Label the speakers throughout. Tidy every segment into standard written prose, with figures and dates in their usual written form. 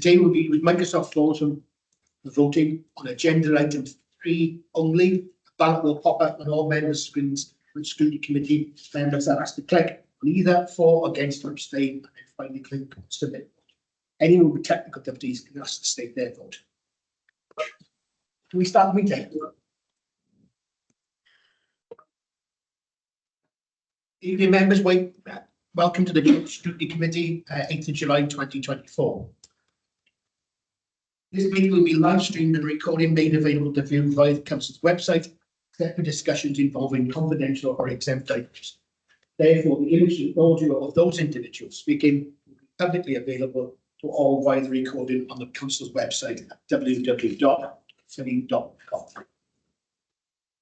Speaker 1: Today will be with Microsoft Forms and voting on agenda item 3 only. A ballot will pop up on all members' screens, which Scrutiny Committee members are asked to click on either for, against, or abstain, and then finally click on submit. Anyone with technical difficulties can ask to state their vote. Can we start the meeting? Evening members, welcome to the Scrutiny Committee, 8th of July 2024. This meeting will be live streamed and recorded, made available to view via the Council's website, except for discussions involving confidential or exempt items. Therefore, the image and audio of those individuals speaking will be publicly available to all via the recording on the Council's website at www.philly.com.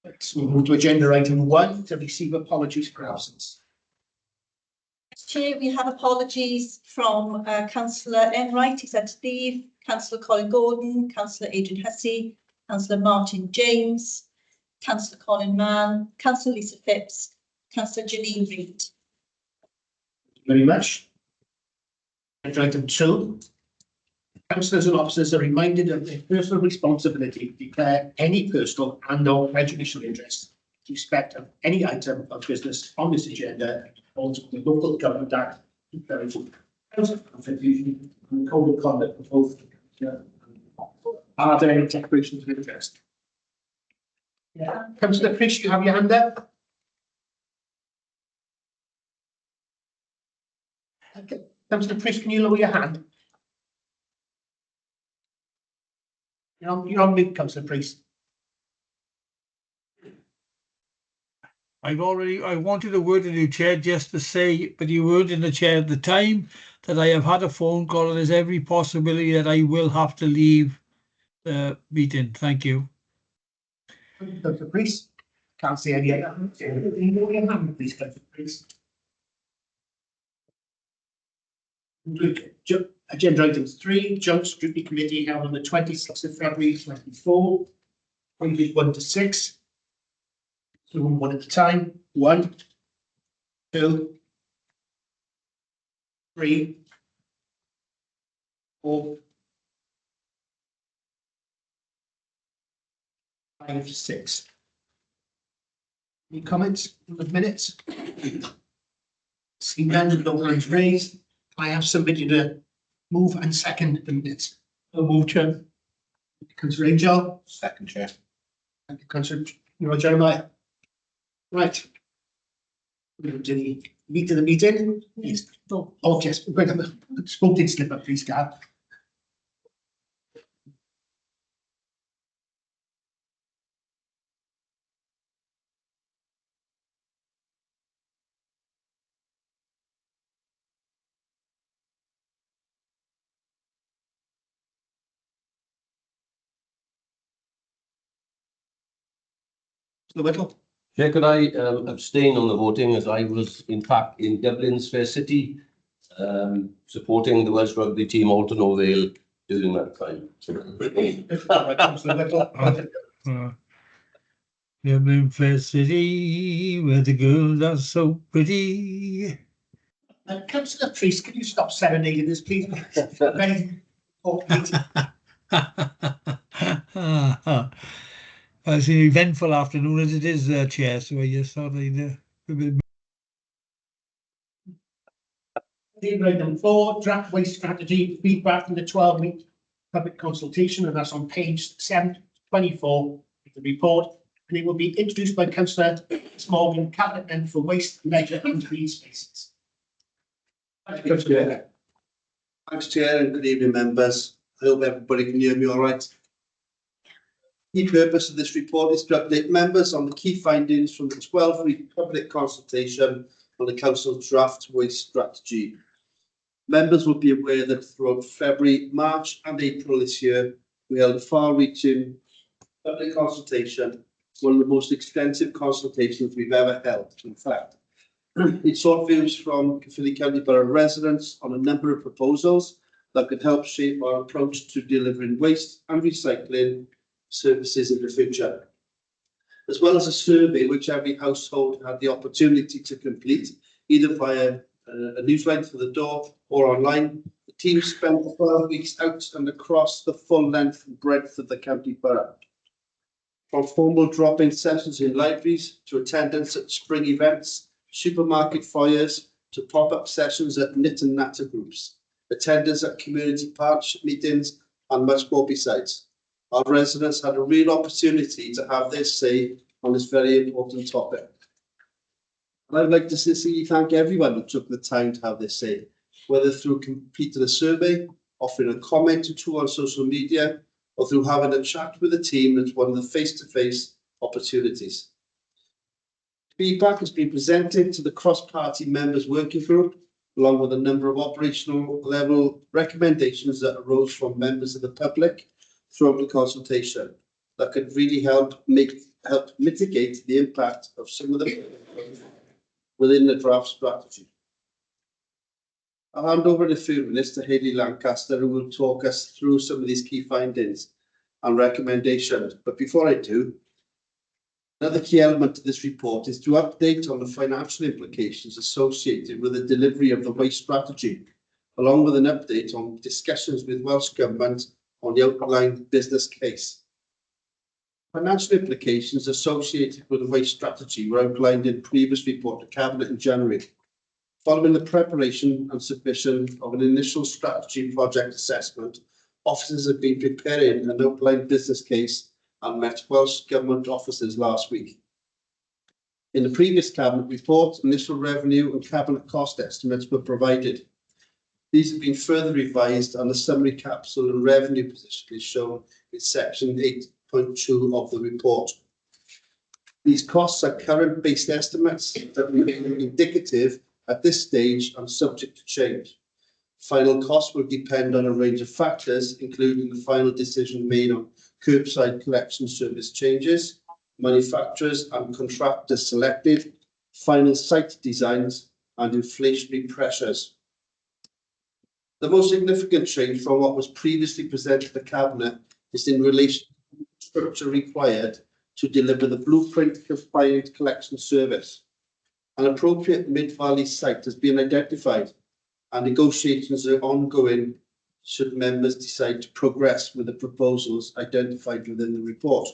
Speaker 1: Let's move to agenda item 1 to receive apologies for absence.
Speaker 2: Chair, we have apologies from Councillor Enright, he's had to leave, Councillor Colin Gordon, Councillor Adrian Hussey, Councillor Martin James, Councillor Colin Mann, Councillor Lisa Phipps, Councillor Janine Reid.
Speaker 1: Thank you very much. Agenda item 2. Councillors and officers are reminded of their personal responsibility to declare any personal and/or prejudicial interest in respect of any item of business on this agenda on the Local Government Act 2000, Constitution, and the Code of Conduct for both. Are there any declarations of interest? Yeah. Councillor Prish, you have your hand up. Okay. Councillor Prish, can you lower your hand? You're on mute, Councillor Priest.
Speaker 3: I wanted a word in you, Chair, just to say, but you weren't in the chair at the time, that I have had a phone call and there's every possibility that I will have to leave the meeting. Thank you.
Speaker 1: Councillor Priest. Can't see any other hands. Can you lower your hand, please, Councillor Priest? Agenda item 3, Joint Scrutiny Committee held on the 26th of February 24, pages 1 to 6. So one at a time. 1, 2, 3, 4, 5, 6. Any comments on the minutes? Seeing none, no hands raised. I have somebody to move and second the minutes. I'll move, Chair. Councillor Angel. Second, Chair. Thank you, Councillor Jeremiah. Right. We're going to the meat of the meeting. Yes. Oh, yes. We're going to the spoken slip up, please, Gav. The Whittle.
Speaker 4: Chair, could I abstain on the voting, as I was in fact in Dublin's Fair City supporting the Welsh rugby team Alton O'Vale during that time.
Speaker 3: Dublin Fair City, where the girls are so pretty.
Speaker 1: Councillor Priest, can you stop serenading this, please? Very important.
Speaker 3: It's an eventful afternoon as it is, Chair, so I just thought I'd...
Speaker 1: Item 4, draft waste strategy, feedback from the 12-week public consultation, and that's on page 724 of the report, and it will be introduced by Councillor Morgan, Cabinet Member for Waste, Leisure and Green Spaces.
Speaker 5: Thanks, Chair. Thanks, Chair, and good evening, members. I hope everybody can hear me all right. The purpose of this report is to update members on the key findings from the 12-week public consultation on the Council's draft waste strategy. Members will be aware that throughout February, March and April this year, we held a far-reaching public consultation, one of the most extensive consultations we've ever held, in fact. It sought views from Caerphilly County Borough residents on a number of proposals that could help shape our approach to delivering waste and recycling services in the future, as well as a survey which every household had the opportunity to complete, either via a newsletter to the door or online. The Team spent 12 weeks out and across the full length and breadth of the county borough. From formal drop-in sessions in libraries to attendance at spring events, supermarket fires to pop-up sessions at knit and natter groups, attendance at community partnership meetings and much more besides. Our residents had a real opportunity to have their say on this very important topic. And I'd like to sincerely thank everyone who took the time to have their say, whether through completing a survey, offering a comment or two on social media, or through having a chat with the team at one of the face-to-face opportunities. Feedback has been presented to the cross-party members working group, along with a number of operational level recommendations that arose from members of the public throughout the consultation that could really help mitigate the impact of some of the within the draft strategy. I'll hand over in a few minutes to Hayley Lancaster, who will talk us through some of these key findings and recommendations. But before I do, another key element of this report is to update on the financial implications associated with the delivery of the waste strategy, along with an update on discussions with Welsh Government on the outlined business case. Financial implications associated with the waste strategy were outlined in previous report to Cabinet in January. Following the preparation and submission of an initial strategy project assessment, officers have been preparing an outlined business case and met Welsh Government officers last week. In the previous Cabinet report, initial revenue and Cabinet cost estimates were provided. These have been further revised and the summary capital and revenue position is shown in section 8.2 of the report. These costs are current based estimates that remain indicative at this stage and subject to change. Final costs will depend on a range of factors, including the final decision made on curbside collection service changes, manufacturers and contractors selected, final site designs and inflationary pressures. The most significant change from what was previously presented to the Cabinet is in relation to the structure required to deliver the blueprint compliant collection service. An appropriate mid-valley site has been identified and negotiations are ongoing should members decide to progress with the proposals identified within the report.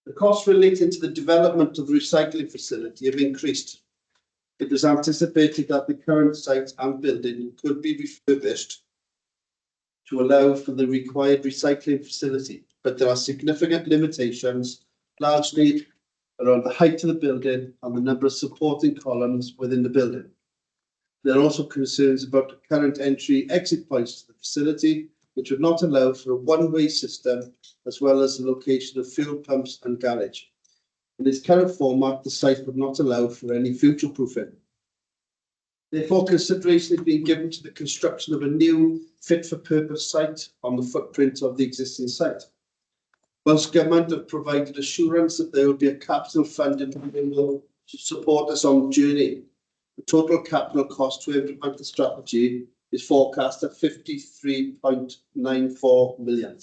Speaker 5: The costs relating to the development of the recycling facility have increased. It is anticipated that the current site and building could be refurbished to allow for the required recycling facility, but there are significant limitations, largely around the height of the building and the number of supporting columns within the building. There are also concerns about the current entry-exit points to the facility, which would not allow for a one-way system, as well as the location of fuel pumps and garage. In its current format, the site would not allow for any future-proofing. Therefore, consideration is being given to the construction of a new fit-for-purpose site on the footprint of the existing site. Welsh Government have provided assurance that there will be a capital funding available to support us on the journey. The total capital cost to implement the strategy is forecast at £53.94 million.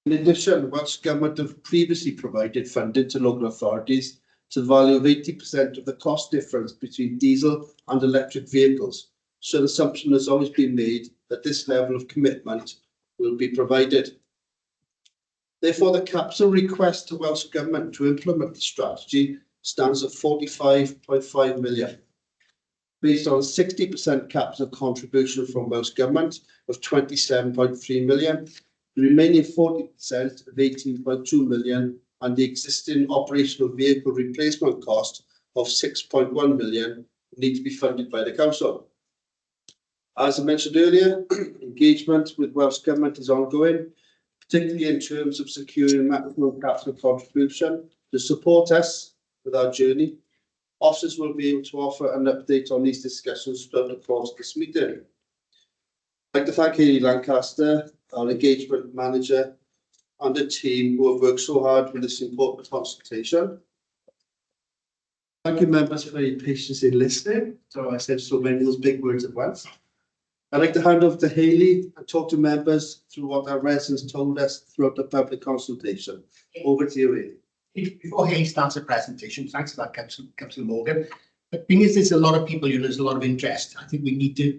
Speaker 5: In addition, Welsh Government have previously provided funding to local authorities to the value of 80% of the cost difference between diesel and electric vehicles. So the assumption has always been made that this level of commitment will be provided. Therefore, the capital request to Welsh Government to implement the strategy stands at £45.5 million. Based on 60% capital contribution from Welsh Government of £27.3 million, the remaining 40% of £18.2 million and the existing operational vehicle replacement cost of £6.1 million need to be funded by the Council. As I mentioned earlier, engagement with Welsh Government is ongoing, particularly in terms of securing maximum capital contribution to support us with our journey. Officers will be able to offer an update on these discussions throughout the course of this meeting. I'd like to thank Hayley Lancaster, our engagement manager, and the team who have worked so hard with this important consultation. Thank you, members, for your patience in listening. So I said so many of those big words at once. I'd like to hand over to Hayley and talk to members through what our residents told us throughout the public consultation. Over to you, Hayley.
Speaker 1: Before Hayley starts the presentation, thanks for that, Councillor Morgan. But being as there's a lot of people here, there's a lot of interest, I think we need to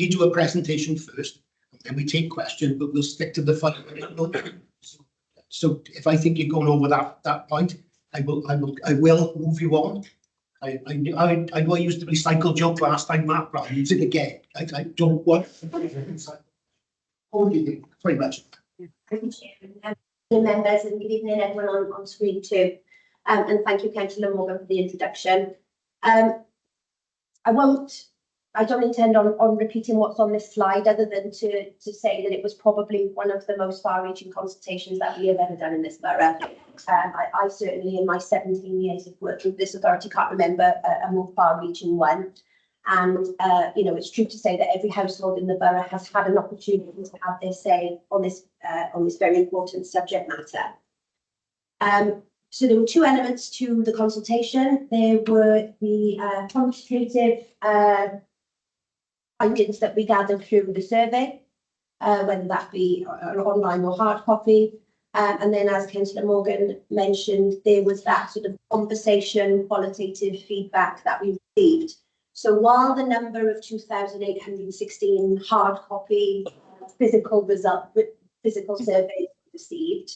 Speaker 1: do a presentation first, and then we take questions, but we'll stick to the fun. So if I think you're going over that point, I will move you on. I know I used the recycle joke last time, Mark, but I'll use it again. I don't want. Very much.
Speaker 6: Thank you, Chair. Members, and good evening everyone on screen too. And thank you, Councillor Morgan, for the introduction. I don't intend on repeating what's on this slide, other than to say that it was probably one of the most far-reaching consultations that we have ever done in this borough. I certainly, in my 17 years of work with this authority, can't remember a more far-reaching one. And you know, it's true to say that every household in the borough has had an opportunity to have their say on this very important subject matter. So there were two elements to the consultation. There were the quantitative findings that we gathered through the survey, whether that be online or hard copy. And then, as Councillor Morgan mentioned, there was that sort of conversation, qualitative feedback that we received. So while the number of 2,816 hard copy physical surveys received,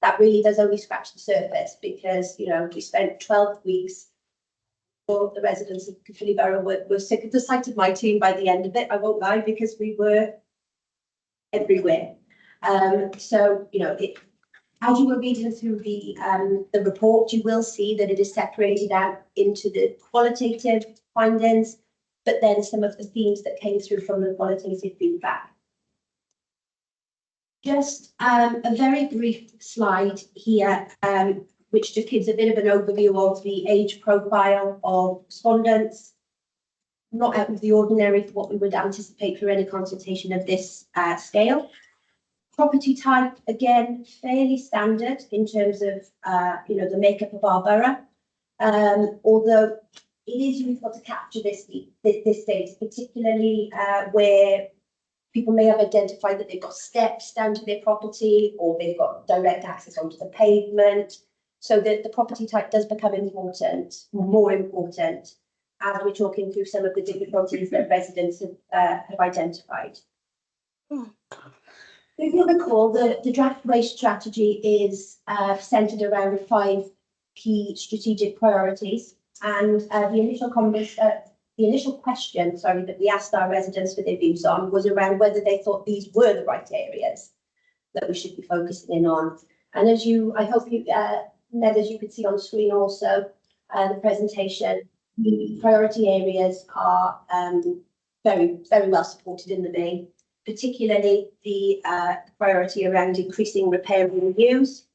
Speaker 6: that really does only scratch the surface, because, you know, we spent 12 weeks, all the residents of Caerphilly Borough were sick of the sight of my team by the end of it, I won't lie, because we were everywhere. So, you know, as you were reading through the report, you will see that it is separated out into the qualitative findings, but then some of the themes that came through from the qualitative feedback. Just a very brief slide here, which just gives a bit of an overview of the age profile of respondents. Not out of the ordinary for what we would anticipate for any consultation of this scale. Property type, again, fairly standard in terms of you know, the makeup of our borough. Although it is useful to capture this data, particularly where people may have identified that they've got steps down to their property, or they've got direct access onto the pavement. So that the property type does become important, more important, as we're talking through some of the difficulties that residents have identified. If you recall, the draft waste strategy is centred around 5 key strategic priorities, and the initial question, that we asked our residents for their views on was around whether they thought these were the right areas that we should be focusing in on. And I hope you, Ned, as you could see on screen also, the presentation, the priority areas are very, very well supported in the main, particularly the priority around increasing repair and reuse.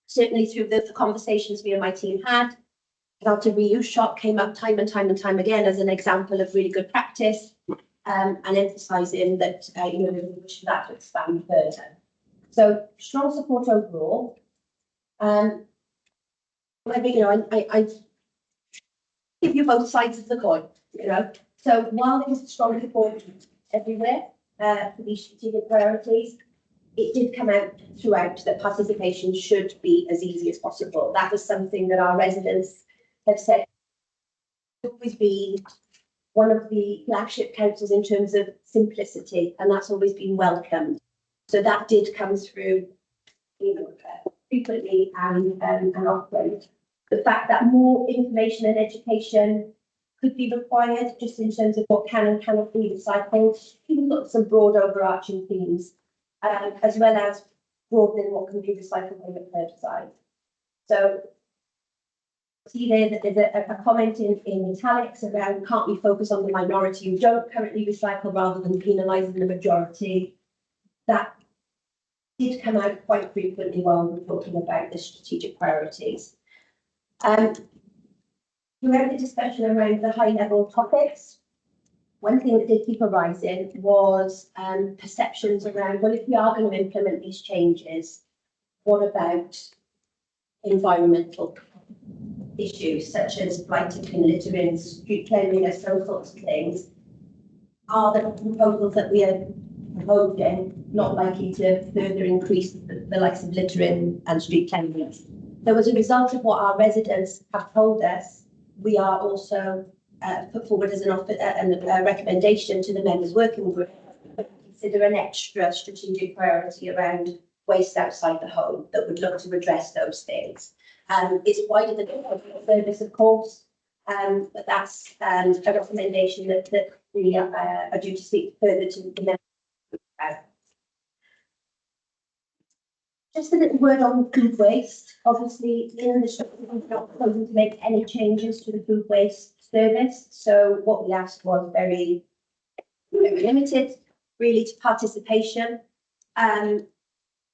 Speaker 6: Certainly through the conversations me and my team had, about a reuse shop came up time and time again as an example of really good practice, and emphasising that you know, we wish that to expand further. So strong support overall. I give you both sides of the coin, you know. So while there was strong support everywhere for these strategic priorities, it did come out throughout that participation should be as easy as possible. That was something that our residents have said always been one of the flagship councils in terms of simplicity, and that's always been welcomed. So that did come through, you know, frequently and often. The fact that more information and education could be required, just in terms of what can and cannot be recycled. We've got some broad overarching themes, as well as broadening what can be recycled on the curbside. So see there that there's a comment in italics around, can't we focus on the minority who don't currently recycle rather than penalising the majority? That did come out quite frequently while we were talking about the strategic priorities. Throughout the discussion around the high-level topics, one thing that did keep arising was perceptions around, well, if we are going to implement these changes, what about environmental issues such as blighted and littering, street cleanliness, those sorts of things? Are the proposals that we are proposing not likely to further increase the likes of littering and street cleanliness? So as a result of what our residents have told us, we are also put forward as a recommendation to the members working group, consider an extra strategic priority around waste outside the home that would look to address those things. It's wider than the service, of course, but that's a recommendation that we are due to speak further to the members about. Just a little word on food waste. Obviously, in the structure, we're not proposing to make any changes to the food waste service. So what we asked was very limited, really, to participation.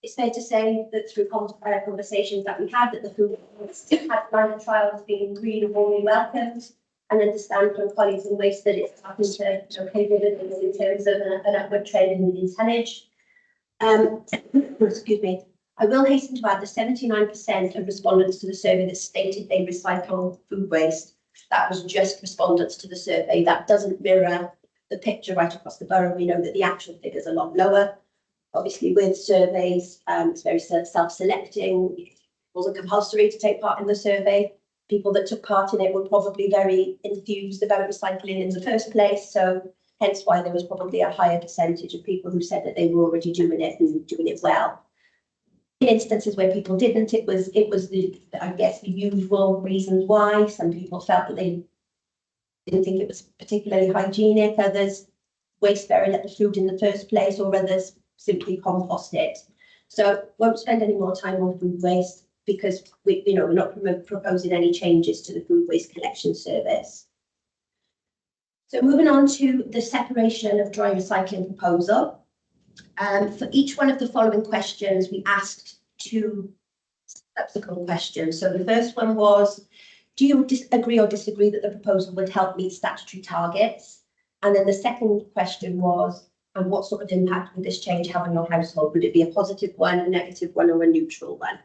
Speaker 6: It's fair to say that through conversations that we had, that the food waste pilot trial has been really warmly welcomed, and understand from colleagues in waste that it's starting to pay dividends in terms of an upward trend in tonnage. Excuse me. I will hasten to add that 79% of respondents to the survey that stated they recycle food waste. That was just respondents to the survey. That doesn't mirror the picture right across the borough. We know that the actual figures are a lot lower. Obviously, with surveys, it's very self-selecting. It wasn't compulsory to take part in the survey. People that took part in it were probably very enthused about recycling in the first place. So hence why there was probably a higher percentage of people who said that they were already doing it and doing it well. In instances where people didn't, it was the, I guess, the usual reasons why. Some people felt that they didn't think it was particularly hygienic. Others waste very little food in the first place, or others simply compost it. So won't spend any more time on food waste because we're not proposing any changes to the food waste collection service. So moving on to the separation of dry recycling proposal. For each one of the following questions, we asked two subsequent questions. So the first one was, do you agree or disagree that the proposal would help meet statutory targets? And then the second question was, and what sort of impact would this change have on your household? Would it be a positive one, a negative one, or a neutral one?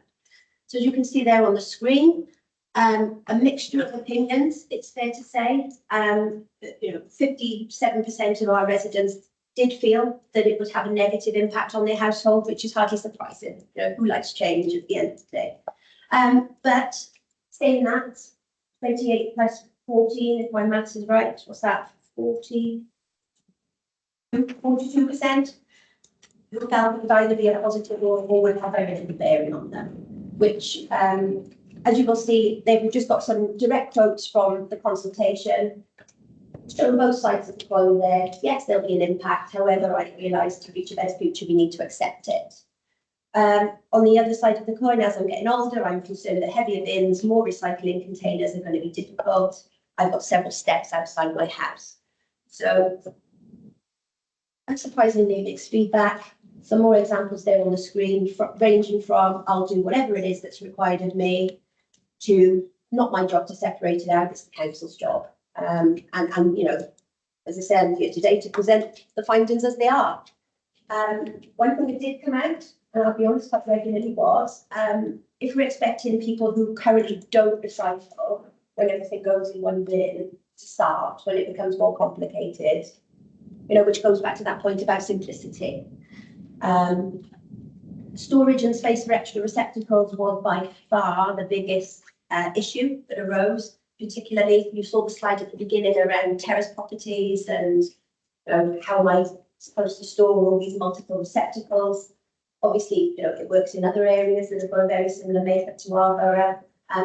Speaker 6: So as you can see there on the screen, a mixture of opinions, it's fair to say. 57% of our residents did feel that it would have a negative impact on their household, which is hardly surprising. Who likes change at the end of the day? But saying that, 28 plus 14, if my maths is right, what's that? 42% who felt it would either be a positive or would have very little bearing on them, which, as you will see, they've just got some direct quotes from the consultation. Showing both sides of the coin there. Yes, there'll be an impact. However, I realise to reach a better future, we need to accept it. On the other side of the coin, as I'm getting older, I'm concerned that heavier bins, more recycling containers are going to be difficult. I've got several steps outside my house. So, unsurprisingly, mixed feedback. Some more examples there on the screen, ranging from I'll do whatever it is that's required of me to not my job to separate it out, it's the council's job. And as I said, I'm here today to present the findings as they are. One thing that did come out, and I'll be honest, quite regularly, was if we're expecting people who currently don't recycle when everything goes in one bin to start, when it becomes more complicated, which goes back to that point about simplicity. Storage and space for extra receptacles was by far the biggest issue that arose. Particularly, you saw the slide at the beginning around terrace properties and how am I supposed to store all these multiple receptacles. Obviously, it works in other areas that have got a very similar makeup to our borough,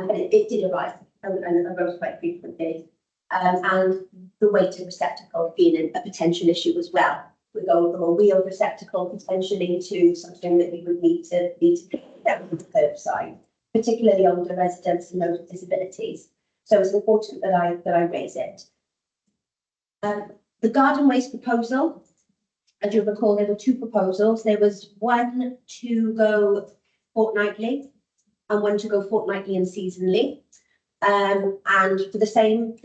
Speaker 6: but it did arise and arose quite frequently. And the weight of receptacle being a potential issue as well. We go from a wheeled receptacle potentially to something that we would need to pick down the curbside, particularly older residents and those with disabilities. So it's important that I raise it. The garden waste proposal, as you'll recall, there were two proposals. There was one to go fortnightly and one to go fortnightly and seasonally. And for the same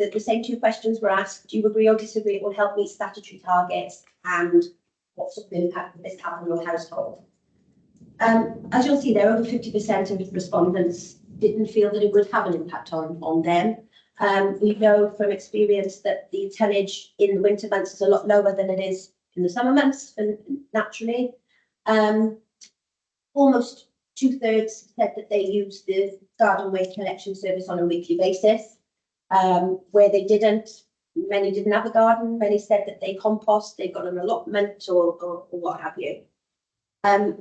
Speaker 6: two questions were asked, do you agree or disagree it will help meet statutory targets, and what sort of impact would this have on your household? As you'll see there, over 50% of respondents didn't feel that it would have an impact on them. We know from experience that the tonnage in the winter months is a lot lower than it is in the summer months, and naturally. Almost 2/3 said that they use the garden waste collection service on a weekly basis. Where they didn't, Many didn't have a garden. Many said that they compost, they got an allotment or what have you. I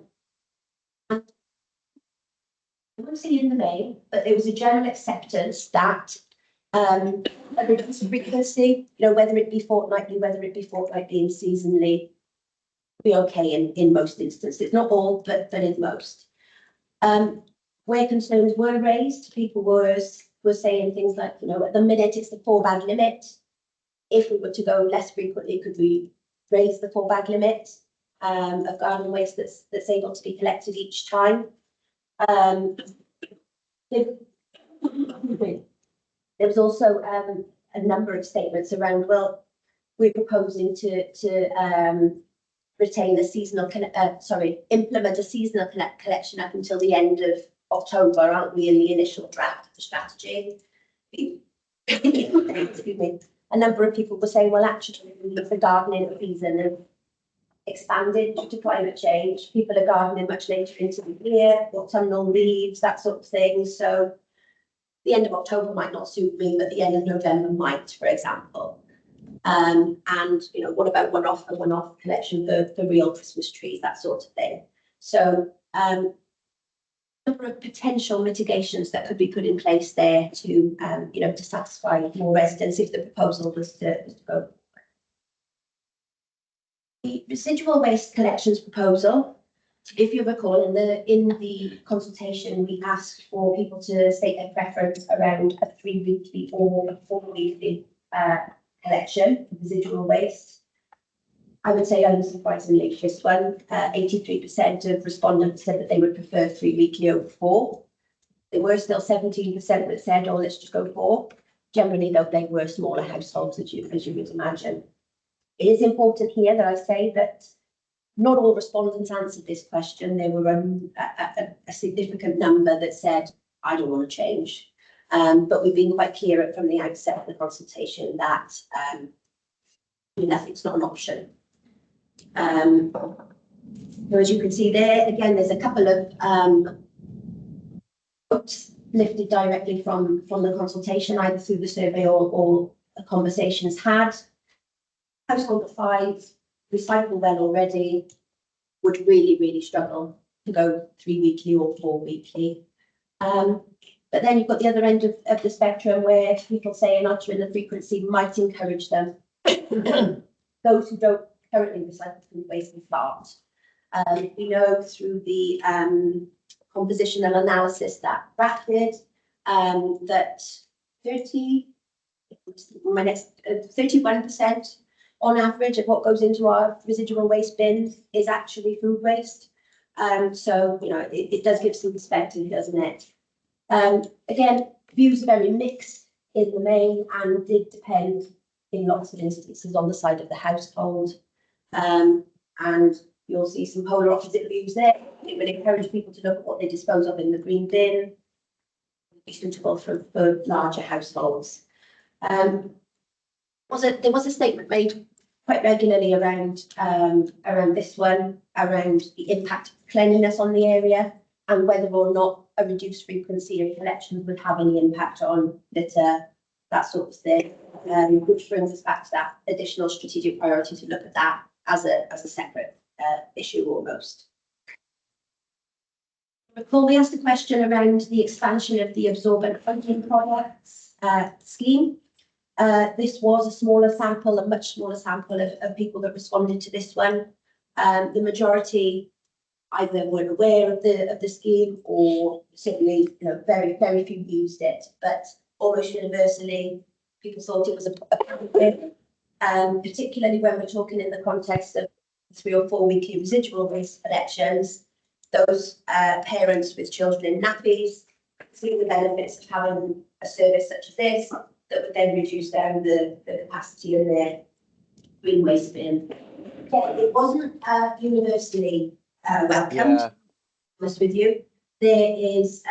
Speaker 6: won't say in the main, but there was a general acceptance that a reduced frequency, whether it be fortnightly and seasonally, be okay in most instances, not all, but in most. Where concerns were raised, people were saying things like, at the minute it's the 4-bag limit. If we were to go less frequently, could we raise the 4-bag limit of garden waste that's able to be collected each time? There was also a number of statements around, well, we're proposing to retain a seasonal, implement a seasonal collection up until the end of October, aren't we, in the initial draft of the strategy? Excuse me. A number of people were saying, well, actually, the gardening season has expanded due to climate change. People are gardening much later into the year, autumnal leaves, that sort of thing. So the end of October might not suit me, but the end of November might, for example. And what about a one-off collection for real Christmas trees, that sort of thing. So number of potential mitigations that could be put in place there to to satisfy more residents if the proposal was to go. The residual waste collections proposal, if you recall, in the consultation, we asked for people to state their preference around a 3-weekly or a 4-weekly collection of residual waste. I would say unsurprisingly, this one, 83% of respondents said that they would prefer 3-weekly over 4. There were still 17% that said, oh, let's just go 4. Generally, though, they were smaller households, as you would imagine. It is important here that I say that not all respondents answered this question. There were a significant number that said, I don't want to change. But we've been quite clear from the outset of the consultation that nothing's not an option. So as you can see there, again, there's a couple of quotes lifted directly from the consultation, either through the survey or the conversations had. Household of 5, recycle well already, would really, really struggle to go 3-weekly or 4-weekly. But then you've got the other end of the spectrum where people say an altering the frequency might encourage them. Those who don't currently recycle food waste and plant. We know through the compositional analysis that Brad that 31% on average of what goes into our residual waste bins is actually food waste. So, it does give some perspective, doesn't it? Again, views are very mixed in the main and did depend in lots of instances on the side of the household. And you'll see some polar opposite views there. It would encourage people to look at what they dispose of in the green bin, be suitable for larger households. There was a statement made quite regularly around this one, around the impact of cleanliness on the area and whether or not a reduced frequency of collections would have any impact on litter, that sort of thing, which brings us back to that additional strategic priority to look at that as a separate issue almost. Recall we asked a question around the expansion of the absorbent funding products scheme. This was a much smaller sample of people that responded to this one. The majority either weren't aware of the scheme or certainly very, very few used it, but almost universally people thought it was a particularly when we're talking in the context of 3 or 4 weekly residual waste collections. Those parents with children in nappies see the benefits of having a service such as this that would then reduce down the capacity in their green waste bin. Yeah, it wasn't universally welcomed, to be honest with you. There is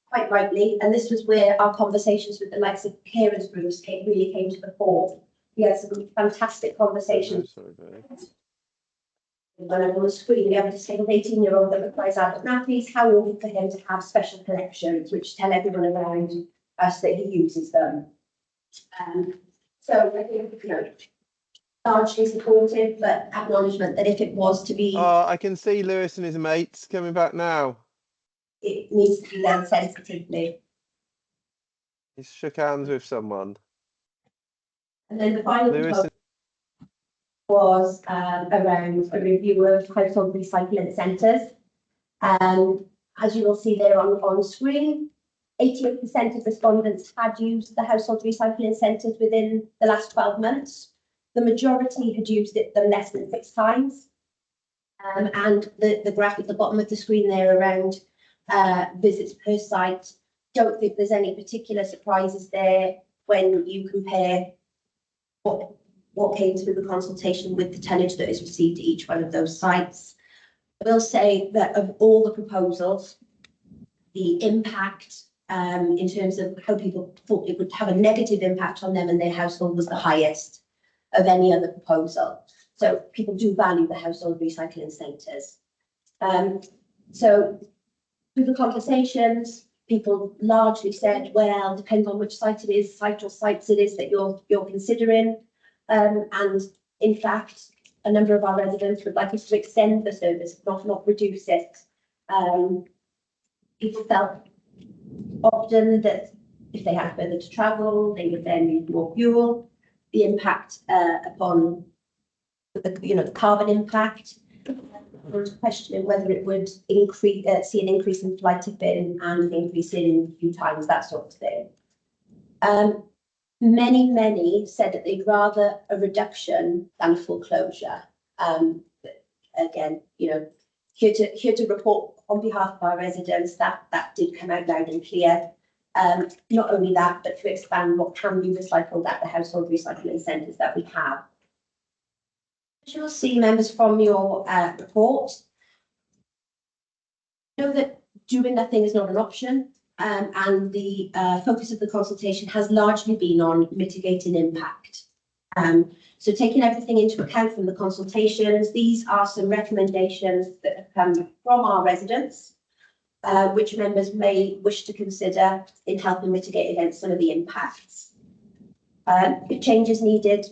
Speaker 6: quite rightly, and this was where our conversations with the likes of carers groups really came to the fore. We had some fantastic conversations. When I was free, we have a disabled 18-year-old that requires adult nappies. How often for him to have special collections, which tell everyone around us that he uses them. So I think, largely supportive, but acknowledgement that if it was to be,
Speaker 7: Oh, I can see Lewis and his mates coming back now.
Speaker 6: it needs to be done sensitively.
Speaker 7: He's shook hands with someone.
Speaker 6: And then the final
Speaker 7: Lewis
Speaker 6: proposal was around a review of household recycling centres. As you will see there on screen, 88% of respondents had used the household recycling centres within the last 12 months. The majority had used them less than 6 times. And the graph at the bottom of the screen there around visits per site, don't think there's any particular surprises there when you compare what came through the consultation with the tonnage that is received at each one of those sites. I will say that of all the proposals, the impact in terms of how people thought it would have a negative impact on them and their household was the highest of any other proposal. So people do value the household recycling centres. So through the conversations, people largely said, well, depends on which site it is, site or sites it is that you're considering. And in fact, a number of our residents would like us to extend the service, not reduce it. People felt often that if they had further to travel, they would then need more fuel. The impact upon the carbon impact. There was questioning whether it would increase, see an increase in flight tipping and an increase in queue times, that sort of thing. Many said that they'd rather a reduction than a full closure. Again, here to report on behalf of our residents that did come out loud and clear. Not only that, but to expand what can be recycled at the household recycling centres that we have. As you'll see, members, from your report, know that doing nothing is not an option, and the focus of the consultation has largely been on mitigating impact. So taking everything into account from the consultations, these are some recommendations that have come from our residents, which members may wish to consider in helping mitigate against some of the impacts. If change is needed,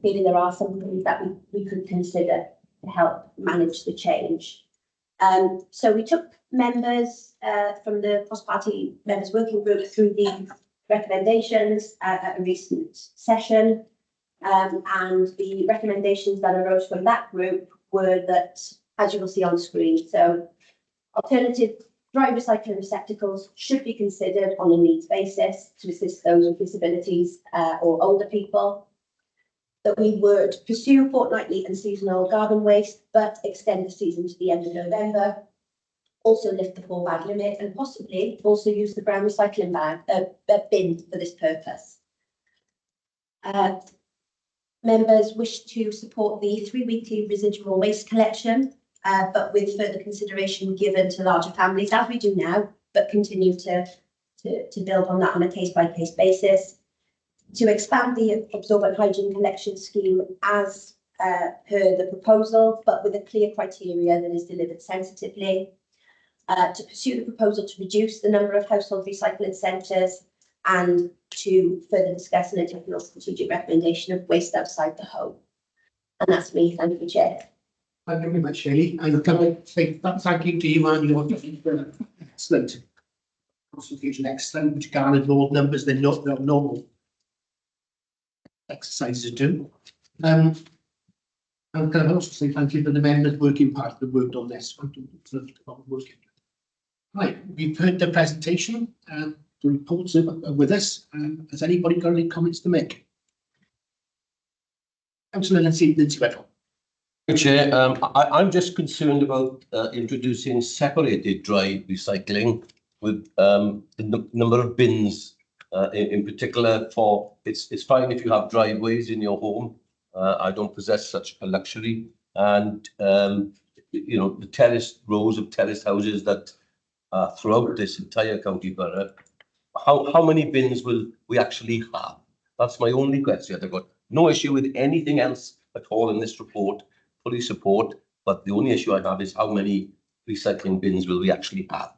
Speaker 6: clearly there are some things that we could consider to help manage the change. So we took members from the cross-party members working group through the recommendations at a recent session. And the recommendations that arose from that group were that, as you will see on screen, so alternative dry recycling receptacles should be considered on a needs basis to assist those with disabilities or older people. That we would pursue fortnightly and seasonal garden waste, but extend the season to the end of November. Also lift the 4 bag limit and possibly also use the brown recycling bin for this purpose. Members wish to support the 3 weekly residual waste collection, but with further consideration given to larger families, as we do now, but continue to build on that on a case-by-case basis. To expand the absorbent hygiene collection scheme as per the proposal, but with a clear criteria that is delivered sensitively. To pursue the proposal to reduce the number of household recycling centres and to further discuss an additional strategic recommendation of waste outside the home. And that's me. Thank you, Chair.
Speaker 1: Thank you very much, Shelley. And can I say thank you to you and your team for excellent consultation, excellent, which garnered more numbers than normal exercises do. And can I also say thank you to the members working part that worked on this. Right, we've heard the presentation and the reports are with us. Has anybody got any comments to make? Councillor Lindsay Weddle.
Speaker 4: Chair, I'm just concerned about introducing separated dry recycling with the number of bins in particular. For it's fine if you have driveways in your home. I don't possess such a luxury, and the terraced rows of terraced houses that are throughout this entire county borough. How many bins will we actually have? That's my only question. I've got no issue with anything else at all in this report. Fully support, but the only issue I have is how many recycling bins will we actually have?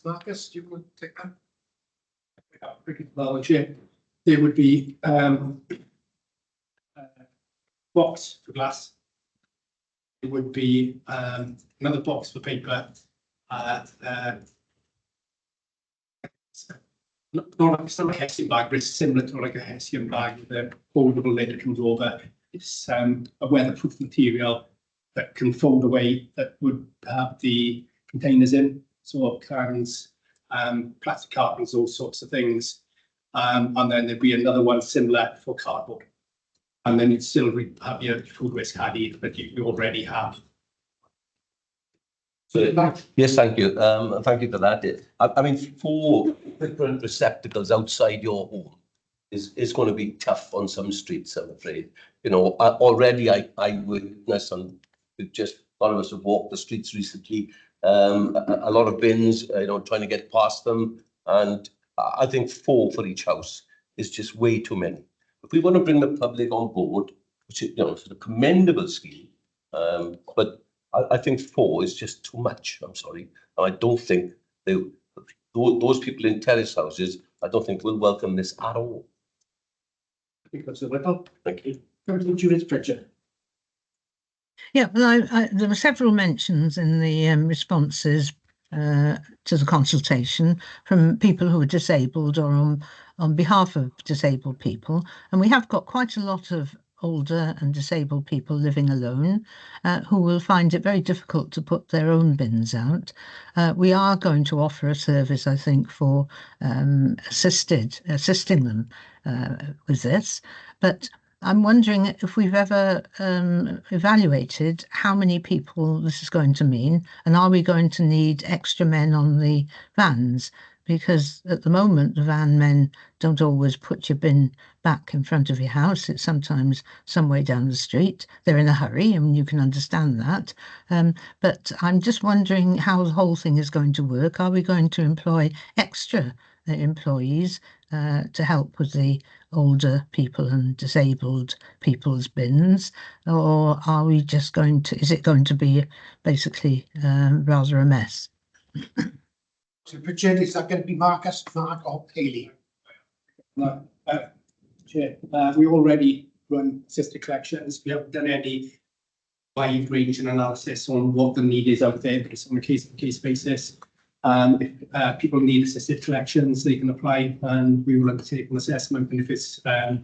Speaker 1: Marcus, do you want to take that? Well, Chair, there would be box for glass. It would be another box for paper. It's not a hessian bag, but it's similar to like a hessian bag with a foldable lid that comes over. It's a weatherproof material that can fold away, that would have the containers in, so cans, plastic cartons, all sorts of things. And then there'd be another one similar for cardboard. And then you'd still have your food waste caddy that you already have.
Speaker 4: So, yes, thank you. Thank you for that. I mean, 4 different receptacles outside your home is going to be tough on some streets, I'm afraid. You know, already I witness, and we've just, a lot of us have walked the streets recently, a lot of bins, you know, trying to get past them. And I think 4 for each house is just way too many. If we want to bring the public on board, which is, you know, it's a commendable scheme, but I think 4 is just too much. I'm sorry. And I don't think those people in terrace houses, I don't think will welcome this at all.
Speaker 1: Because of Whipple.
Speaker 4: Thank you.
Speaker 1: Judith Pritchard.
Speaker 8: Yeah, well, there were several mentions in the responses to the consultation from people who are disabled or on behalf of disabled people. And we have got quite a lot of older and disabled people living alone who will find it very difficult to put their own bins out. We are going to offer a service, I think, for assisting them with this. But I'm wondering if we've ever evaluated how many people this is going to mean, and are we going to need extra men on the vans? Because at the moment, the van men don't always put your bin back in front of your house. It's sometimes some way down the street. They're in a hurry, and you can understand that. But I'm just wondering how the whole thing is going to work. Are we going to employ extra employees to help with the older people and disabled people's bins, or are we just going to, is it going to be basically rather a mess?
Speaker 1: So Pritchard, is that going to be Marcus, Mark or Hayley? No, Chair, we already run sister collections. We haven't done any wide range and analysis on what the need is out there, because on a case-to-case basis. If people need assisted collections, they can apply, and we will undertake an assessment. And if it's a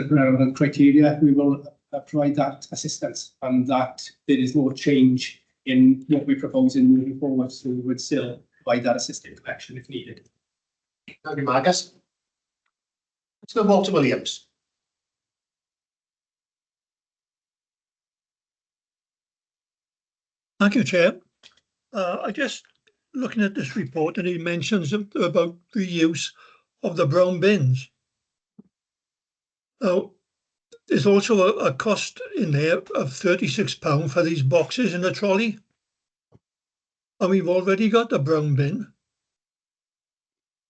Speaker 1: relevant criteria, we will provide that assistance. And that there is no change in what we're proposing moving forward, so we would still provide that assisted collection if needed. Thank you, Marcus. Mr. Walter Williams.
Speaker 9: Thank you, Chair. I just looking at this report, and it mentions about the use of the brown bins. Now, there's also a cost in there of £36 for these boxes in the trolley. And we've already got the brown bin.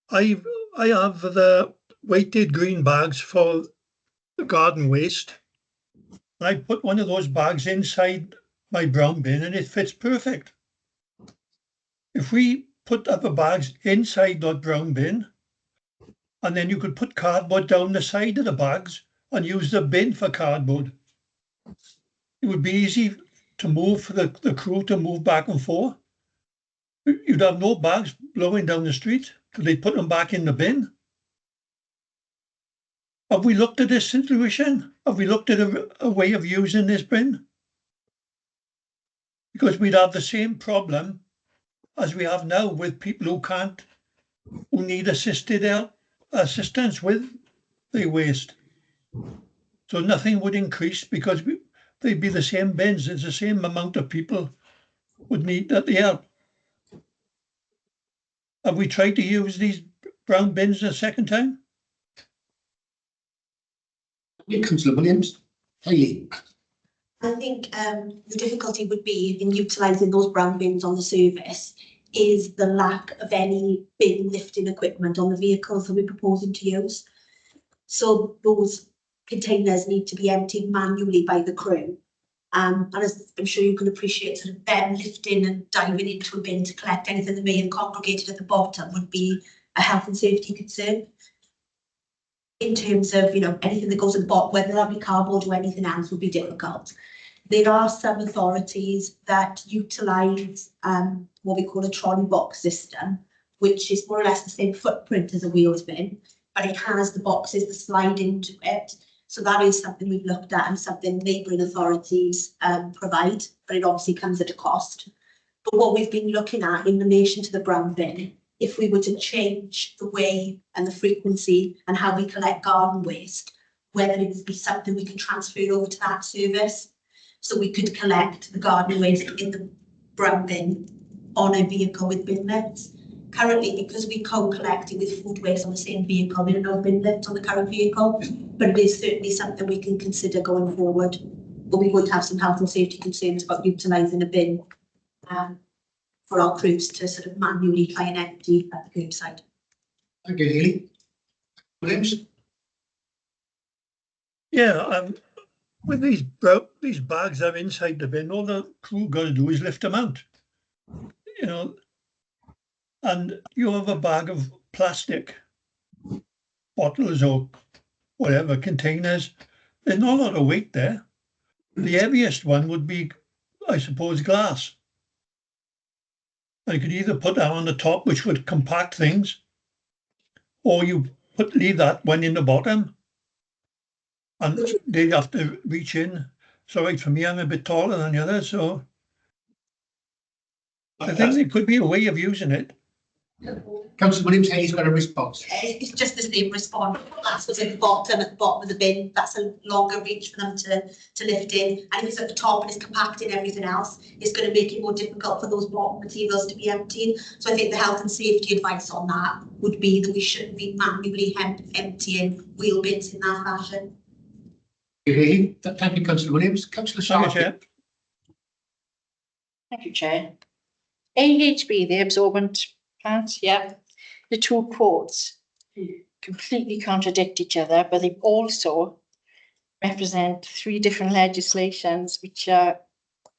Speaker 9: I have the weighted green bags for the garden waste. And I put one of those bags inside my brown bin, and it fits perfect. If we put other bags inside that brown bin, and then you could put cardboard down the side of the bags and use the bin for cardboard, it would be easy to move for the crew to move back and forth. You'd have no bags blowing down the street because they'd put them back in the bin. Have we looked at this situation? Have we looked at a way of using this bin? Because we'd have the same problem as we have now with people who need assistance with the waste. So nothing would increase because they'd be the same bins. It's the same amount of people would need that help. Have we tried to use these brown bins a second time?
Speaker 1: Councillor Williams. Hayley.
Speaker 10: I think the difficulty would be in utilising those brown bins on the service is the lack of any bin lifting equipment on the vehicles that we're proposing to use. So those containers need to be emptied manually by the crew. And as I'm sure you can appreciate, sort of them lifting and diving into a bin to collect anything that may have congregated at the bottom would be a health and safety concern. in terms of, you know, anything that goes in the bottom, whether that be cardboard or anything else, would be difficult. There are some authorities that utilise what we call a trolley box system, which is more or less the same footprint as a wheeled bin, but it has the boxes that slide into it. So that is something we've looked at and something neighbouring authorities provide, but it obviously comes at a cost. But what we've been looking at in relation to the brown bin, if we were to change the way and the frequency and how we collect garden waste, whether it would be something we can transfer over to that service. So we could collect the garden waste in the brown bin on a vehicle with bin lifts. Currently, because we co-collect it with food waste on the same vehicle, there are no bin lifts on the current vehicle, but it is certainly something we can consider going forward. But we would have some health and safety concerns about utilising a bin for our crews to sort of manually try and empty at the curbside.
Speaker 1: Thank you, Haley. Williams?
Speaker 9: Yeah, when these bags are inside the bin, all the crew got to do is lift them out. You know, and you have a bag of plastic bottles or whatever containers. There's not a lot of weight there. The heaviest one would be, I suppose, glass. You could either put that on the top, which would compact things, or you leave that one in the bottom, and they have to reach in. So, right, for me, I'm a bit taller than the others, so I think there could be a way of using it.
Speaker 1: Councillor Williams, Haley's got a response.
Speaker 10: It's just the same response. That's what's at the bottom of the bin. That's a longer reach for them to lift in. And if it's at the top and it's compacting everything else, it's going to make it more difficult for those bottom materials to be emptied. So I think the health and safety advice on that would be that we shouldn't be manually emptying wheel bins in that fashion.
Speaker 1: Haley, thank you, Councillor Williams. Councillor Sharp.
Speaker 11: Thank you, Chair. AHB, the absorbent plants, yeah. The two quotes completely contradict each other, but they also represent three different legislations which are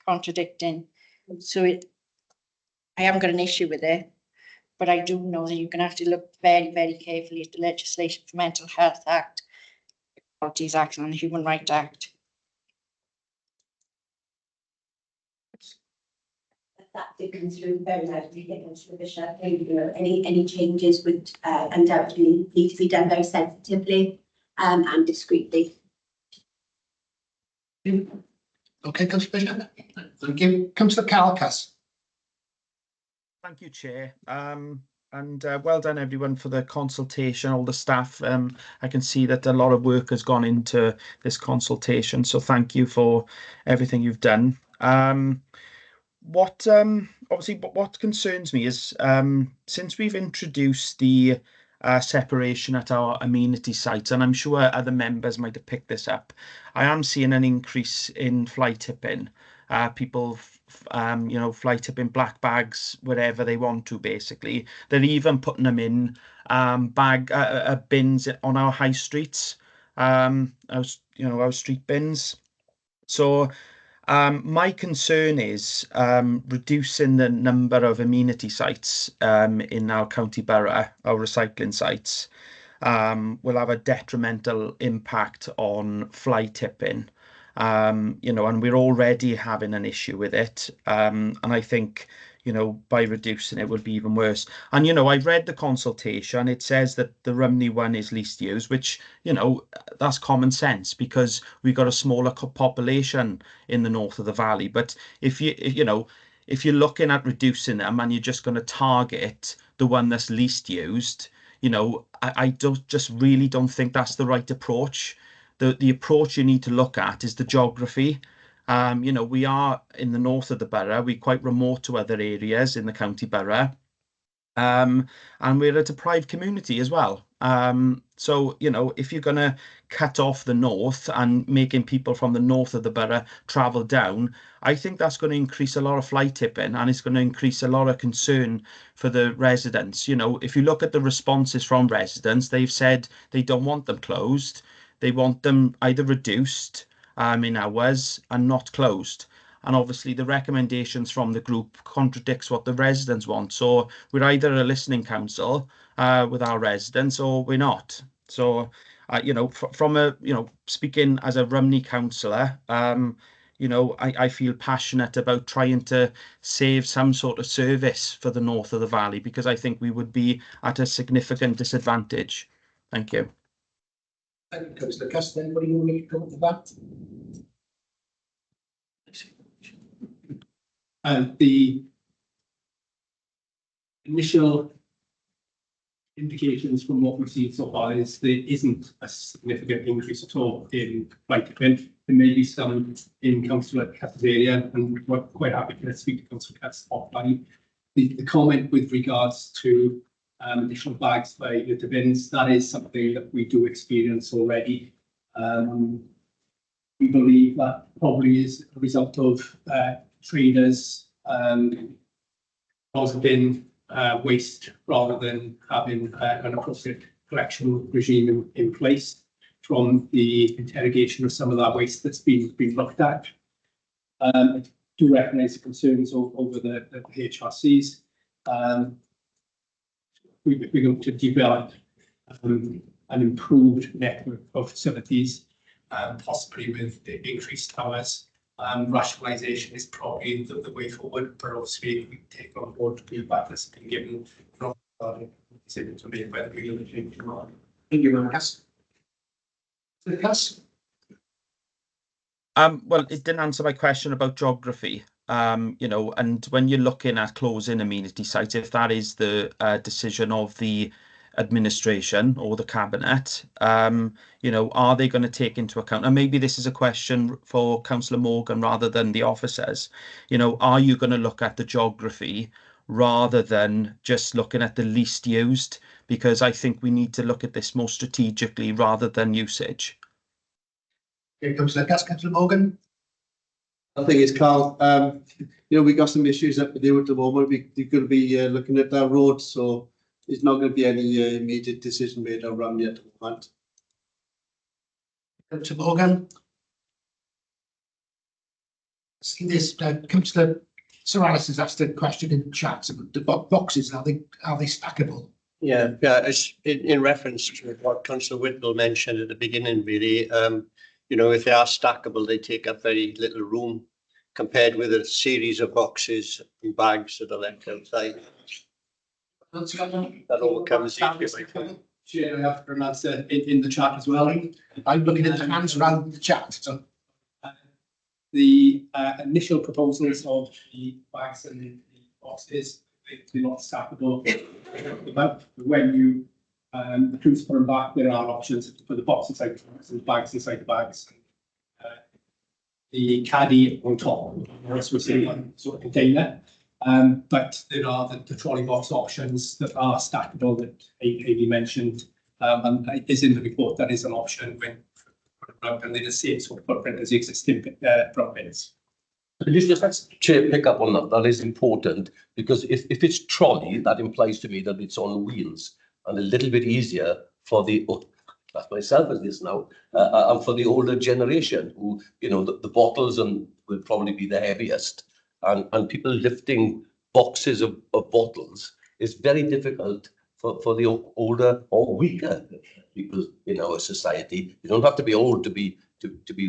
Speaker 11: contradicting. So I haven't got an issue with it, but I do know that you're going to have to look very, very carefully at the legislation for Mental Health Act, Equalities Act and the Human Rights Act.
Speaker 6: That did come through very loudly, Councillor Bishop. Any changes would undoubtedly need to be done very sensitively and discreetly.
Speaker 1: Okay, Councillor Bishop. Thank you. Councillor Calcas.
Speaker 12: Thank you, Chair. And well done, everyone, for the consultation, all the staff. I can see that a lot of work has gone into this consultation, so thank you for everything you've done. What concerns me is since we've introduced the separation at our amenity sites, and I'm sure other members might have picked this up, I am seeing an increase in fly tipping. People, fly tipping black bags wherever they want to. Basically, they're even putting them in bins on our high streets, our street bins. So. My concern is reducing the number of amenity sites in our county borough, our recycling sites, will have a detrimental impact on fly tipping. And we're already having an issue with it. And I think, by reducing it would be even worse. And, I've read the consultation. It says that the Rumney one is least used, which, that's common sense because we've got a smaller population in the north of the valley. But if you're looking at reducing them and you're just going to target the one that's least used, I really don't think that's the right approach. The approach you need to look at is the geography. We are in the north of the borough. We're quite remote to other areas in the county borough. And we're a deprived community as well. So, if you're going to cut off the north and making people from the north of the borough travel down, I think that's going to increase a lot of fly tipping and it's going to increase a lot of concern for the residents. If you look at the responses from residents, they've said they don't want them closed. They want them either reduced in hours and not closed. And obviously the recommendations from the group contradicts what the residents want. So we're either a listening council with our residents or we're not. So you know, from a, you know, speaking as a Rumney councillor, you know, I feel passionate about trying to save some sort of service for the north of the valley, because I think we would be at a significant disadvantage. Thank you.
Speaker 1: Thank you, Councillor Cuss. Anybody who will come to that? The initial indications from what we've seen so far is there isn't a significant increase at all in complaint event. There may be some in Councillor Cuss's area, and we're quite happy to speak to Councillor Cuss offline. The comment with regards to additional bags by litter bins, that is something that we do experience already. We believe that probably is a result of traders bin waste rather than having an appropriate collection regime in place from the interrogation of some of that waste that's been looked at. I do recognise the concerns over the HRCs. We're going to develop an improved network of facilities, possibly with the increased hours. Rationalisation is probably the way forward, but obviously we take on board feedback that's been given from decisions made by the regulatory committee. Thank you, Marcus.
Speaker 12: Well, it didn't answer my question about geography. You know, and when you're looking at closing amenity sites, if that is the decision of the administration or the cabinet, you know, are they going to take into account, and maybe this is a question for Councillor Morgan rather than the officers, you know, are you going to look at the geography rather than just looking at the least used? Because I think we need to look at this more strategically rather than usage.
Speaker 1: Here comes the Councillor Morgan.
Speaker 5: I think it's Carl. You know, we got some issues up to do at the moment. We're going to be looking at our roads, so there's not going to be any immediate decision made around yet at the moment.
Speaker 1: Councillor Morgan. This Councillor Sir Alice has asked a question in chat about the boxes. Are they stackable?
Speaker 13: Yeah, it's in reference to what Councillor Whittle mentioned at the beginning, really. You know, if they are stackable, they take up very little room compared with a series of boxes and bags that are left outside. That all comes in.
Speaker 1: Chair, I have an answer in the chat as well. I'm looking at the hands around the chat. So, the initial proposals of the bags and the boxes, they're not stackable. But when you choose to put them back, there are options for the box inside the box and bags inside the bags. The caddy on top, as we're seeing one sort of container. But there are the trolley box options that are stackable that AB mentioned, and it is in the report. That is an option when and they're the same sort of footprint as the existing front bins.
Speaker 4: Just Chair, pick up on that. That is important, because if it's trolley, that implies to me that it's on wheels and a little bit easier for the, that's myself as this now, and for the older generation who, you know, the bottles and will probably be the heaviest, and people lifting boxes of bottles is very difficult for the older or weaker people in our society. You don't have to be old to be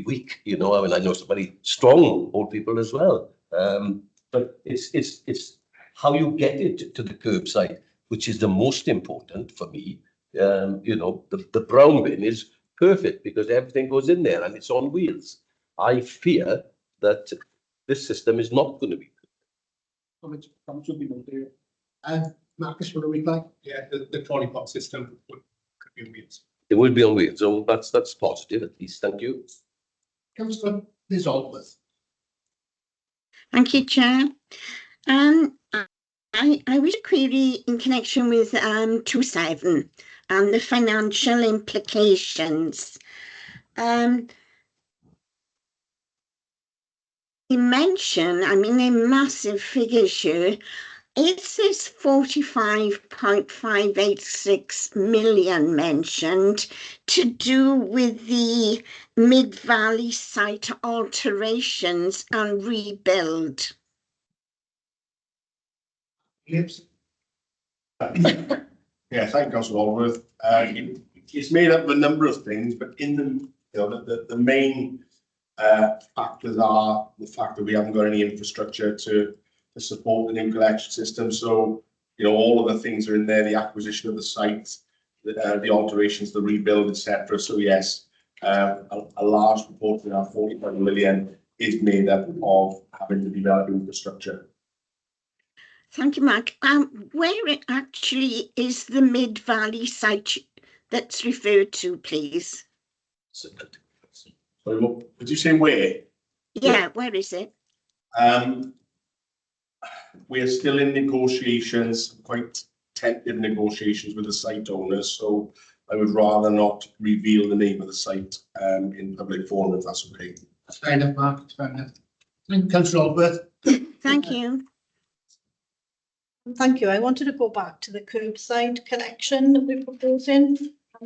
Speaker 4: weak, you know. I mean, I know some very strong old people as well. But it's how you get it to the curbside, which is the most important for me. You know, the brown bin is perfect because everything goes in there and it's on wheels. I fear that this system is not going to be good.
Speaker 1: Comments would be done there. Marcus, will we reply? Yeah, the trolley box system could be on wheels.
Speaker 4: It will be on wheels, so that's positive at least. Thank you.
Speaker 1: Councillor Liz Aldworth.
Speaker 14: Thank you, Chair. I wish to query in connection with 2.7 and the financial implications. They mention, I mean, they're massive figures here. It says 45.586 million mentioned to do with the Mid-Valley site alterations and rebuild.
Speaker 1: Yes.
Speaker 15: Yeah, thank you, Councillor Aldworth. it's made up of a number of things, but in the main factors are the fact that we haven't got any infrastructure to support the new collection system. So, all of the things are in there, the acquisition of the site, the alterations, the rebuild, etc. So yes, a large proportion of our 45 million is made up of having to develop infrastructure.
Speaker 14: Thank you, Mark. Where it actually is the Mid Valley site that's referred to, please?
Speaker 15: Sorry, what did you say? Where?
Speaker 14: Yeah, where is it?
Speaker 15: We're still in negotiations, quite tentative negotiations with the site owners. So I would rather not reveal the name of the site in public forum, if that's okay.
Speaker 1: That's fair enough, Mark. That's fair enough. Councillor Alworth.
Speaker 14: Thank you.
Speaker 2: Thank you. I wanted to go back to the curbside collection that we're proposing.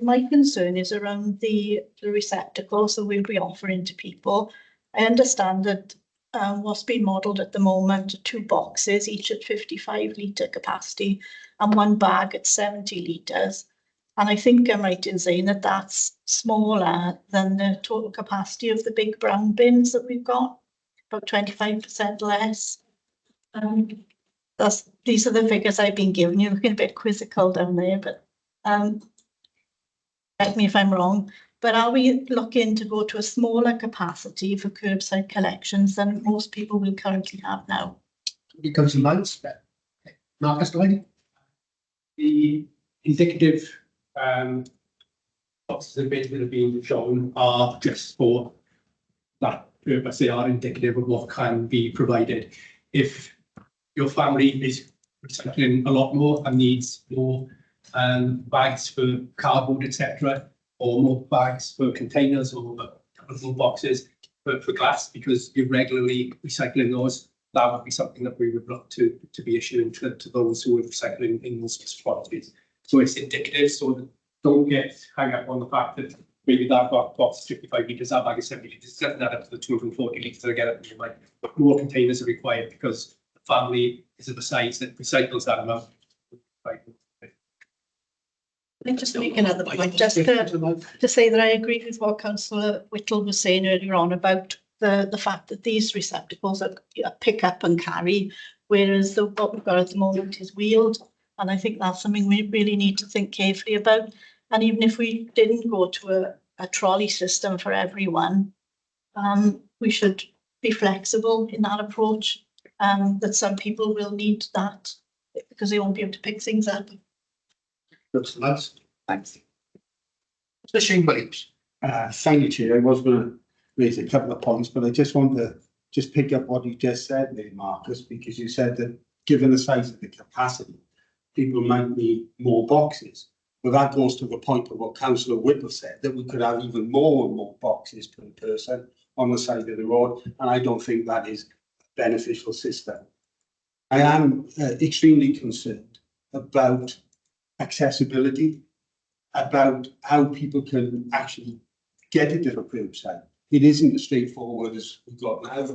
Speaker 2: My concern is around the receptacles that we'll be offering to people. I understand that what's been modelled at the moment are 2 boxes, each at 55 litre capacity, and 1 bag at 70 litres. And I think I'm right in saying that that's smaller than the total capacity of the big brown bins that we've got, about 25% less. These are the figures I've been given. You're looking a bit quizzical down there, but correct me if I'm wrong. But are we looking to go to a smaller capacity for curbside collections than most people will currently have now?
Speaker 1: It comes in months, but Marcus,
Speaker 16: the indicative boxes and bins that have been shown are just for that purpose. They are indicative of what can be provided. If your family is recycling a lot more and needs more bags for cardboard, etc., or more bags for containers or more boxes for glass, because you're regularly recycling those, that would be something that we would look to be issuing to those who are recycling in those quantities. So it's indicative, so don't get hung up on the fact that maybe that box is 55 litres, that bag is 70 litres, setting that up to the 240 litres that I get at like, but more containers are required because the family is of the size that recycles that amount.
Speaker 2: Let me just make another point, just to say that I agree with what Councillor Whittle was saying earlier on about the fact that these receptacles are pick up and carry, whereas what we've got at the moment is wheeled. And I think that's something we really need to think carefully about. And even if we didn't go to a trolley system for everyone, we should be flexible in that approach, that some people will need that because they won't be able to pick things up.
Speaker 1: Thanks. So Shane Williams.
Speaker 5: Thank you, Chair. I was going to raise a couple of points, but I just want to pick up what you just said there, Marcus, because you said that given the size of the capacity, people might need more boxes. But that goes to the point of what Councillor Whittle said, that we could have even more and more boxes per person on the side of the road, and I don't think that is a beneficial system. I am extremely concerned about accessibility, about how people can actually get it to the curbside. It isn't as straightforward as we've got now.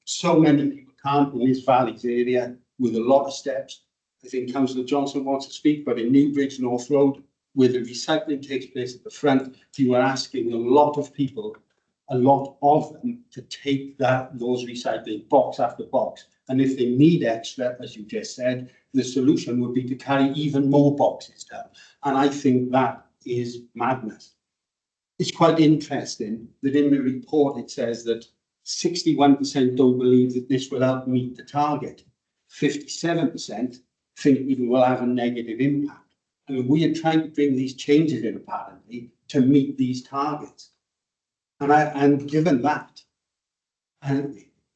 Speaker 5: So many people can't in this Valleys area with a lot of steps. I think Councillor Johnson wants to speak, but in Newbridge North Road, where the recycling takes place at the front, you are asking a lot of people, a lot of them, to take those recycling box after box. And if they need extra, as you just said, the solution would be to carry even more boxes down. And I think that is madness. It's quite interesting that in the report it says that 61% don't believe that this will help meet the target. 57% think it will have a negative impact. I mean, we are trying to bring these changes in apparently to meet these targets. And given that,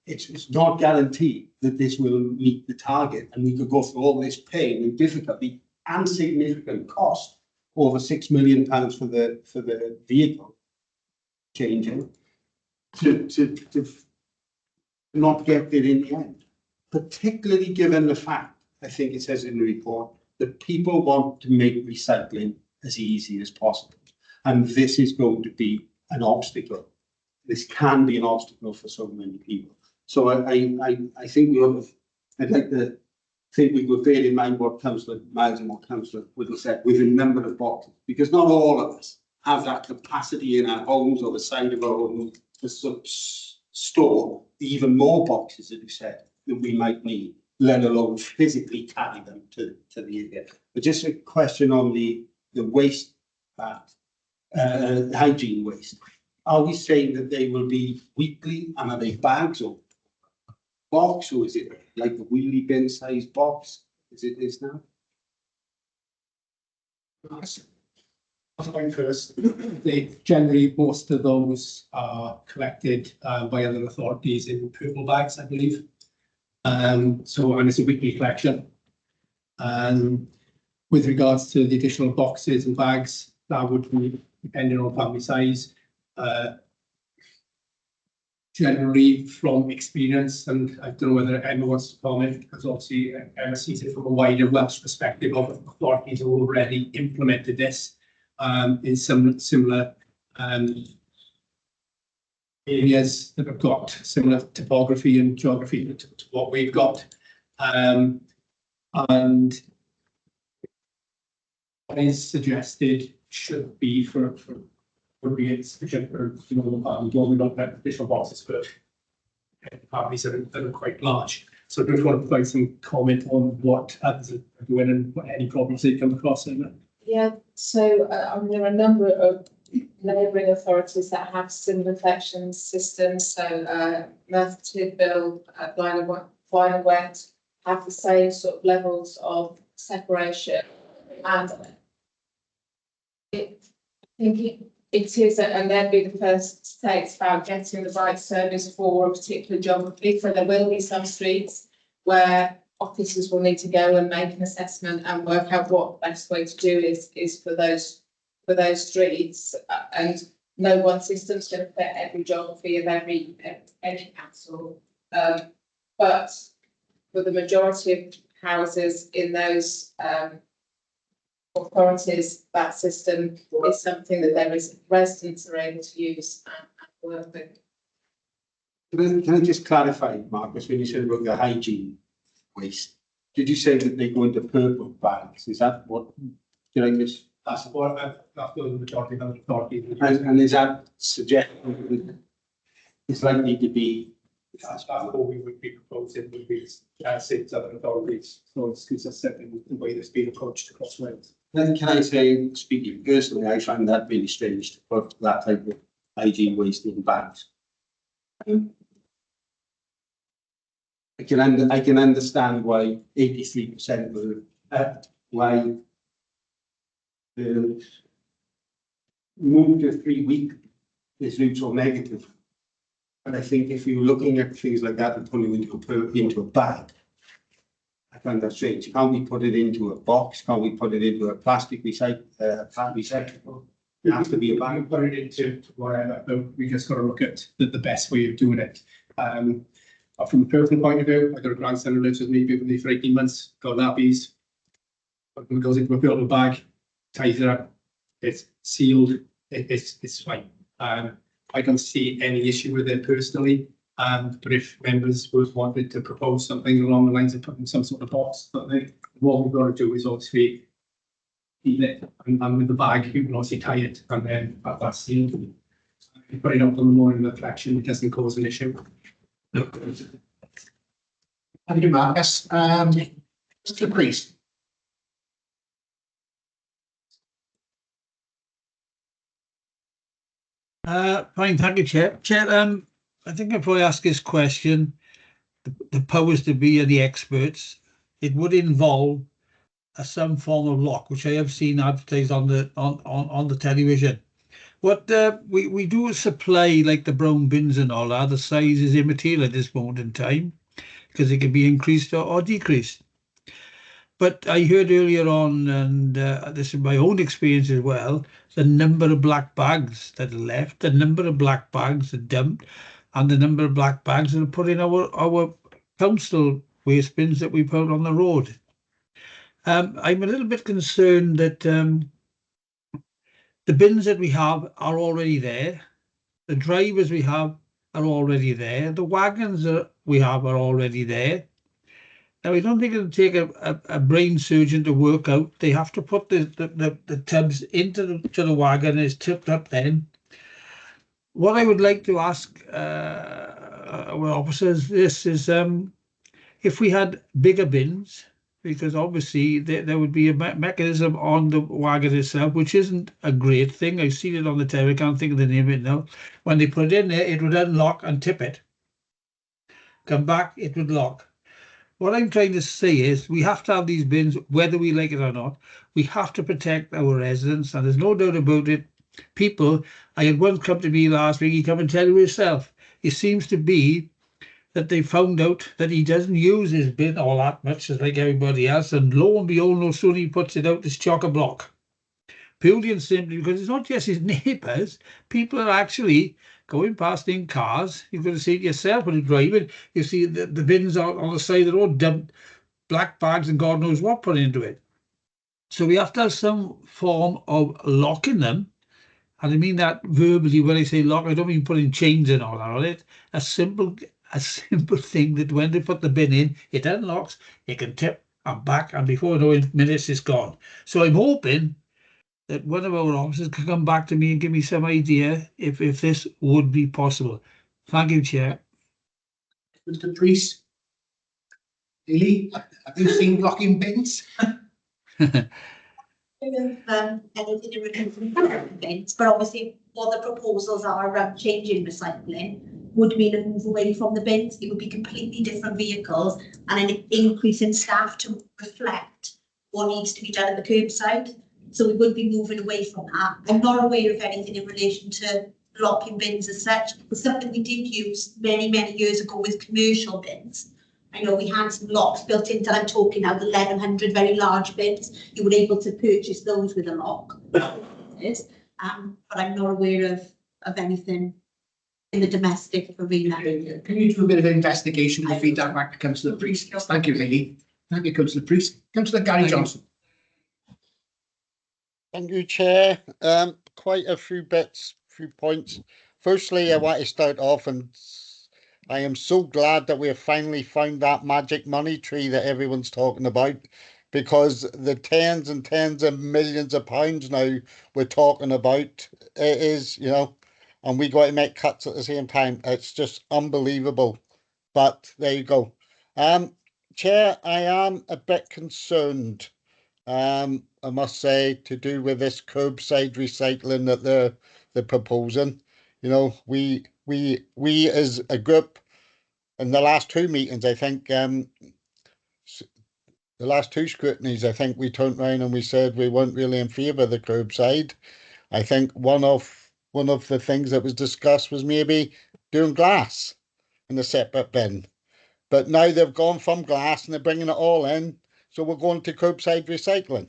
Speaker 5: it's not guaranteed that this will meet the target, and we could go through all this pain and difficulty and significant cost, over £6 million for the vehicle changing, to not get there in the end. Particularly given the fact, I think it says in the report, that people want to make recycling as easy as possible, and this is going to be an obstacle. This can be an obstacle for so many people. So I think I'd like to think we could bear in mind what Councillor Miles and what Councillor Whittle said with a number of boxes, because not all of us have that capacity in our homes or the side of our homes to store even more boxes, as you said, that we might need, let alone physically carry them to the area. But just a question on the waste, hygiene waste. Are we saying that they will be weekly, and are they bags or box, or is it like a wheelie bin size box? Is it this now?
Speaker 16: Point first, generally most of those are collected by other authorities in purple bags, I believe. And it's a weekly collection. And with regards to the additional boxes and bags, that would be depending on family size. Generally, from experience, and I don't know whether Emma wants to comment, because obviously Emma sees it from a wider Welsh perspective of authorities who already implemented this in some similar areas that have got similar topography and geography to what we've got. And what is suggested should be would be sufficient for we don't have additional boxes for families that are quite large. So I just want to provide some comment on what others are doing and what any problems they come across in it.
Speaker 17: Yeah, so there are a number of neighbouring authorities that have similar collection systems. So Merthyr Tydfil, Blaen and Went have the same sort of levels of separation, and I think it is, and they'd be the first to say it's about getting the right service for a particular geography. So there will be some streets where officers will need to go and make an assessment and work out what the best way to do is for those streets. And no one system's going to fit every geography of every council. But for the majority of houses in those authorities, that system is something that residents are able to use and work with.
Speaker 5: Can I just clarify, Marcus, when you said about the hygiene waste, did you say that they go into purple bags? Is that what, did I miss?
Speaker 16: That's what the majority of the authorities.
Speaker 5: And is that suggesting that it's likely to be?
Speaker 16: That's what we would be proposing, would be six other authorities. So it's consistent in the way that's been approached across Wales.
Speaker 5: Then can I say, speaking personally, I find that really strange to put that type of hygiene waste in bags. I can understand why 83% were why the move to 3 week is neutral negative. But I think if you're looking at things like that and putting into a bag, I find that strange. Can't we put it into a box? Can't we put it into a plastic recyclable? It has to be a bag.
Speaker 16: Put it into whatever, but we just got to look at the best way of doing it. From a personal point of view, I got a grandson who lives with me, been with me for 18 months, got nappies. It goes into a little bag, ties it up, it's sealed, it's fine. I don't see any issue with it personally. But if members wanted to propose something along the lines of putting some sort of box, what we've got to do is obviously keep it, and with the bag, you can obviously tie it, and then that's sealed. You put it up on the morning of the collection, it doesn't cause an issue.
Speaker 1: Thank you, Marcus. Mr. Priest.
Speaker 3: Fine, thank you, Chair. Chair, I think if I ask this question, the powers to be are the experts. It would involve some form of lock, which I have seen advertised on the television. What we do supply, like the brown bins and all that, the size is immaterial at this moment in time, because it can be increased or decreased. But I heard earlier on, and this is my own experience as well, the number of black bags that are left, the number of black bags that are dumped, and the number of black bags that are put in our council waste bins that we put on the road. I'm a little bit concerned that the bins that we have are already there. The drivers we have are already there. The wagons that we have are already there. Now, I don't think it'll take a brain surgeon to work out. They have to put the tubs into the wagon and it's tipped up then. What I would like to ask our officers, this is if we had bigger bins, because obviously there would be a mechanism on the wagon itself, which isn't a great thing. I've seen it on the telly, I can't think of the name of it now. When they put it in there, it would unlock and tip it. Come back, it would lock. What I'm trying to say is we have to have these bins, whether we like it or not. We have to protect our residents, and there's no doubt about it. People, I had one come to me last week, he come and tell you himself. It seems to be that they found out that he doesn't use his bin all that much, as like everybody else, and lo and behold, no sooner he puts it out, it's chock-a-block. Purely and simply because it's not just his neighbours, people are actually going past in cars. You're going to see it yourself when you're driving. You see the bins on the side of the road, dumped black bags and God knows what put into it. So we have to have some form of locking them. And I mean that verbally. When I say lock, I don't mean putting chains and all that on it. A simple thing that when they put the bin in, it unlocks, it can tip and back, and before knowing minutes it's gone. So I'm hoping that one of our officers can come back to me and give me some idea if this would be possible. Thank you, Chair.
Speaker 1: Mr. Priest, Lily, have you seen locking bins?
Speaker 10: Anything in relation to bins, but obviously what the proposals are around changing recycling would mean a move away from the bins. It would be completely different vehicles and an increase in staff to reflect what needs to be done at the curbside. So we would be moving away from that. I'm not aware of anything in relation to locking bins as such. It's something we did use many, many years ago with commercial bins. I know we had some locks built into, I'm talking now, the 1100 very large bins. You were able to purchase those with a lock. But I'm not aware of anything in the domestic arena.
Speaker 1: Can you do a bit of investigation and feed that back to Councillor Priest? Thank you, Lily. Thank you, Councillor Priest. Councillor Gary Johnson.
Speaker 18: Thank you, Chair. Quite a few points. Firstly, I want to start off and I am so glad that we have finally found that magic money tree that everyone's talking about, because the tens and tens of millions of pounds now we're talking about, it is, and we got to make cuts at the same time. It's just unbelievable. But there you go. Chair, I am a bit concerned, I must say, to do with this curbside recycling that they're proposing. We as a group in the last two meetings, I think, the last two scrutinies, I think we turned around and we said we weren't really in favour of the curbside. I think one of the things that was discussed was maybe doing glass in a separate bin. But now they've gone from glass and they're bringing it all in. So we're going to curbside recycling.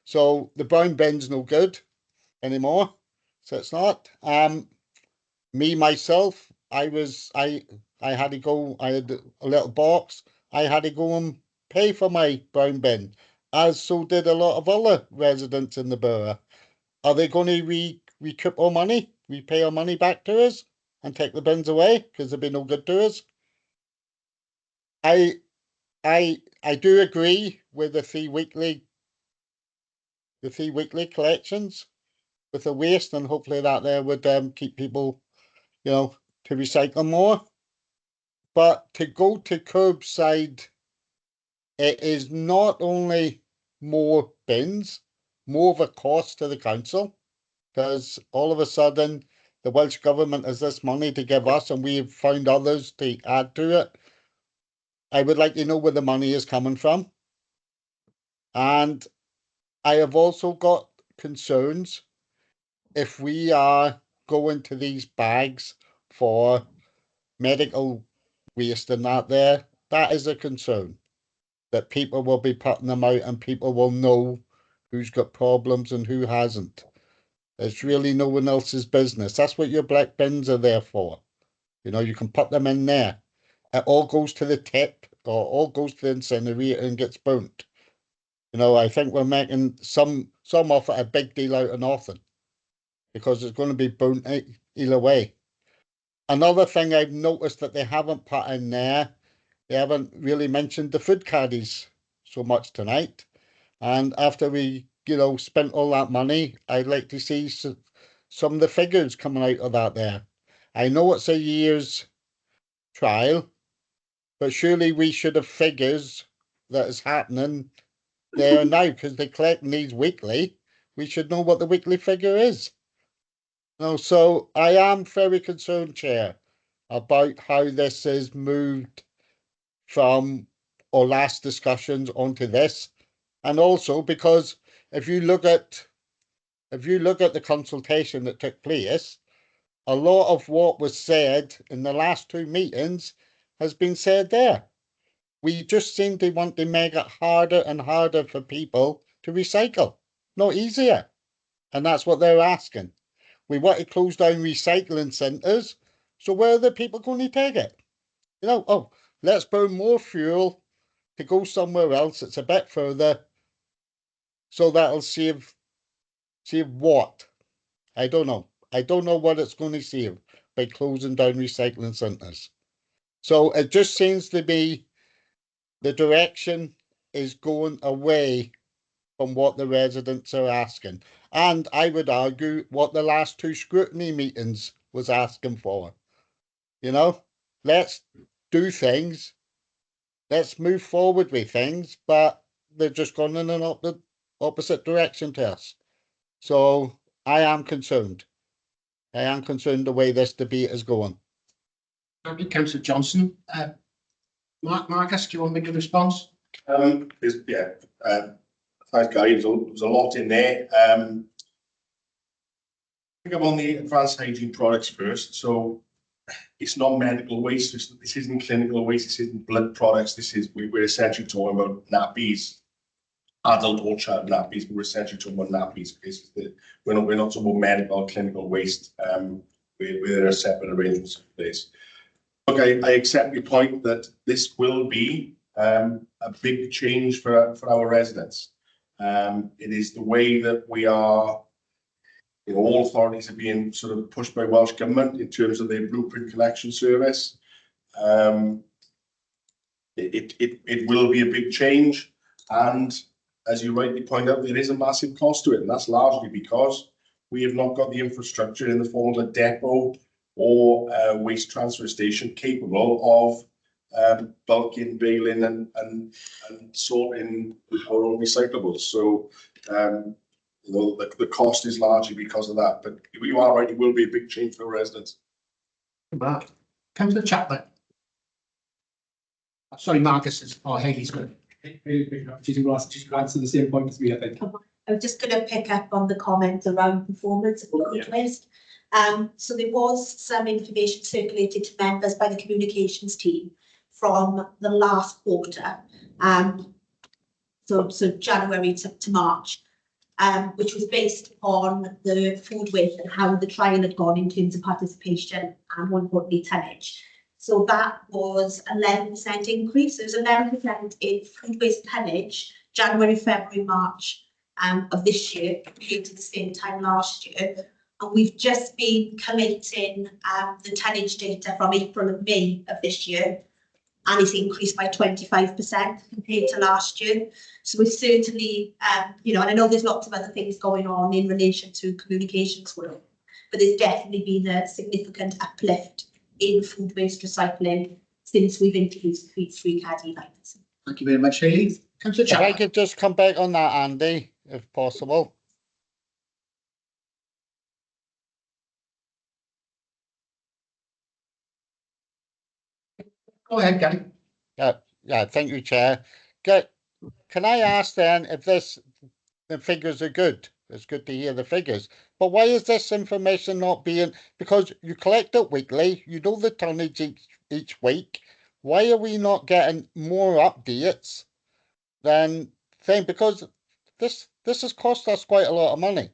Speaker 18: So the brown bin's no good anymore. So it's not. Myself, I had to go, I had a little box. I had to go and pay for my brown bin, as so did a lot of other residents in the borough. Are they going to recoup our money, repay our money back to us and take the bins away because they've been no good to us? I do agree with the three weekly collections with the waste, and hopefully that there would keep people, to recycle more. But to go to curbside, it is not only more bins, more of a cost to the council, because all of a sudden the Welsh Government has this money to give us and we've found others to add to it. I would like to know where the money is coming from. And I have also got concerns if we are going to these bags for medical waste and that is a concern, that people will be putting them out and people will know who's got problems and who hasn't. It's really no one else's business. That's what your black bins are there for. You can put them in there. It all goes to the tip or all goes to the incinerator and gets burnt. I think we're making some offer a big deal out of nothing, because it's going to be burnt either way. Another thing I've noticed that they haven't put in there they haven't really mentioned the food caddies so much tonight. And after we, spent all that money, I'd like to see some of the figures coming out of that there. I know it's a year's trial, but surely we should have figures that is happening there now, because they're collecting these weekly. We should know what the weekly figure is. So I am very concerned, Chair, about how this is moved from our last discussions onto this. And also because if you look at the consultation that took place, a lot of what was said in the last two meetings has been said there. We just seem to want to make it harder and harder for people to recycle, not easier. And that's what they're asking. We want to close down recycling centres. So where are the people going to take it? Let's burn more fuel to go somewhere else. It's a bit further. So that'll save what? I don't know. I don't know what it's going to save by closing down recycling centres. So it just seems to be the direction is going away from what the residents are asking. And I would argue what the last two scrutiny meetings was asking for. Let's do things. Let's move forward with things, but they're just gone in an opposite direction to us. So I am concerned. I am concerned the way this debate is going.
Speaker 1: Thank you, Councillor Johnson. Marcus, do you want to make a response?
Speaker 15: Thanks, Gary. There's a lot in there. I think I'm on the advanced hygiene products first. So it's not medical waste. This isn't clinical waste. This isn't blood products. We're essentially talking about nappies, adult or child nappies. But we're essentially talking about nappies. We're not talking about medical or clinical waste. There are separate arrangements in place. Look, I accept your point that this will be a big change for our residents. It is the way that we are, all authorities are being sort of pushed by Welsh Government in terms of their blueprint collection service. It will be a big change. And as you rightly point out, there is a massive cost to it. And that's largely because we have not got the infrastructure in the form of a depot or a waste transfer station capable of bulking, baling and sorting our own recyclables. So the cost is largely because of that. But you are right, it will be a big change for residents.
Speaker 1: Mark. Councillor Chapman. Sorry, Marcus or Hayley's good.
Speaker 16: She's going to answer the same point as me, I think.
Speaker 10: I'm just going to pick up on the comments around performance of food waste. So there was some information circulated to members by the communications team from the last quarter, so January to March, which was based on the food waste and how the trial had gone in terms of participation and more importantly tonnage. So that was 11% increase. There was 11% in food waste tonnage, January, February, March of this year compared to the same time last year. And we've just been collating the tonnage data from April and May of this year, and it's increased by 25% compared to last year. So we've certainly, and I know there's lots of other things going on in relation to communications work, but there's definitely been a significant uplift in food waste recycling since we've introduced free caddy items.
Speaker 1: Thank you very much, Hayley.
Speaker 18: If I could just come back on that, Andy, if possible.
Speaker 1: Go ahead, Gary.
Speaker 18: Yeah, thank you, Chair. Can I ask then if the figures are good? It's good to hear the figures. But why is this information not being, because you collect it weekly, you know the tonnage each week. Why are we not getting more updates than thing? Because this has cost us quite a lot of money.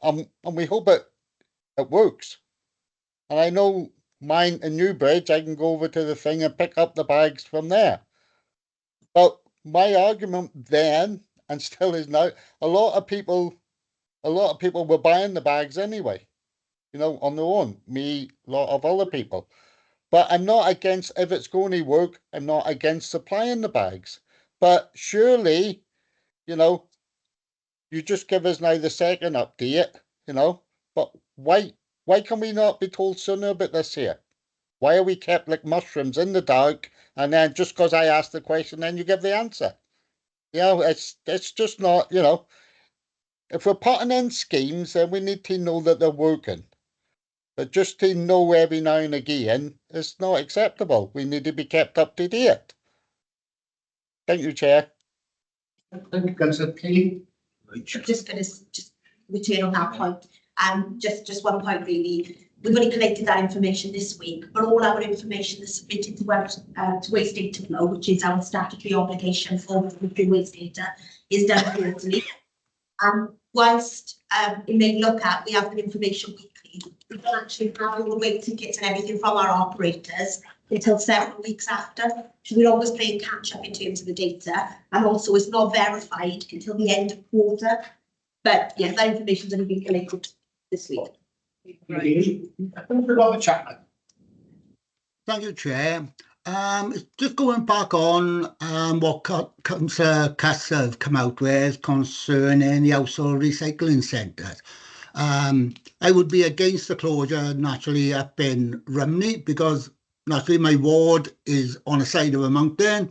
Speaker 18: And we hope it works. And I know mine in Newbridge, I can go over to the thing and pick up the bags from there. But my argument then, and still is now, a lot of people were buying the bags anyway, on their own. Me, a lot of other people. But I'm not against, if it's going to work, I'm not against supplying the bags. But surely, you know, you just give us now the second update, you know, but why can we not be told sooner about this here? Why are we kept like mushrooms in the dark, and then just because I ask the question, then you give the answer? You know, it's just not, you know, if we're putting in schemes, then we need to know that they're working. But just to know every now and again is not acceptable. We need to be kept up to date. Thank you, Chair.
Speaker 1: Thank you, Councillor Kelly.
Speaker 10: I'm just going to just return on that point. Just one point really. We've only collected that information this week, but all our information is submitted to Waste Data Flow, which is our statutory obligation for monitoring waste data, is done quarterly. Whilst it may look at, we have the information weekly, we don't actually have all the weight tickets and everything from our operators until several weeks after. So we're always playing catch up in terms of the data, and also it's not verified until the end of quarter. But yes, that information's only been collected this week.
Speaker 1: Robert Chapman.
Speaker 19: Thank you, Chair. Just going back on what Councillor Cass have come out with concerning the household recycling centres. I would be against the closure naturally up in Rumney, because naturally my ward is on the side of a mountain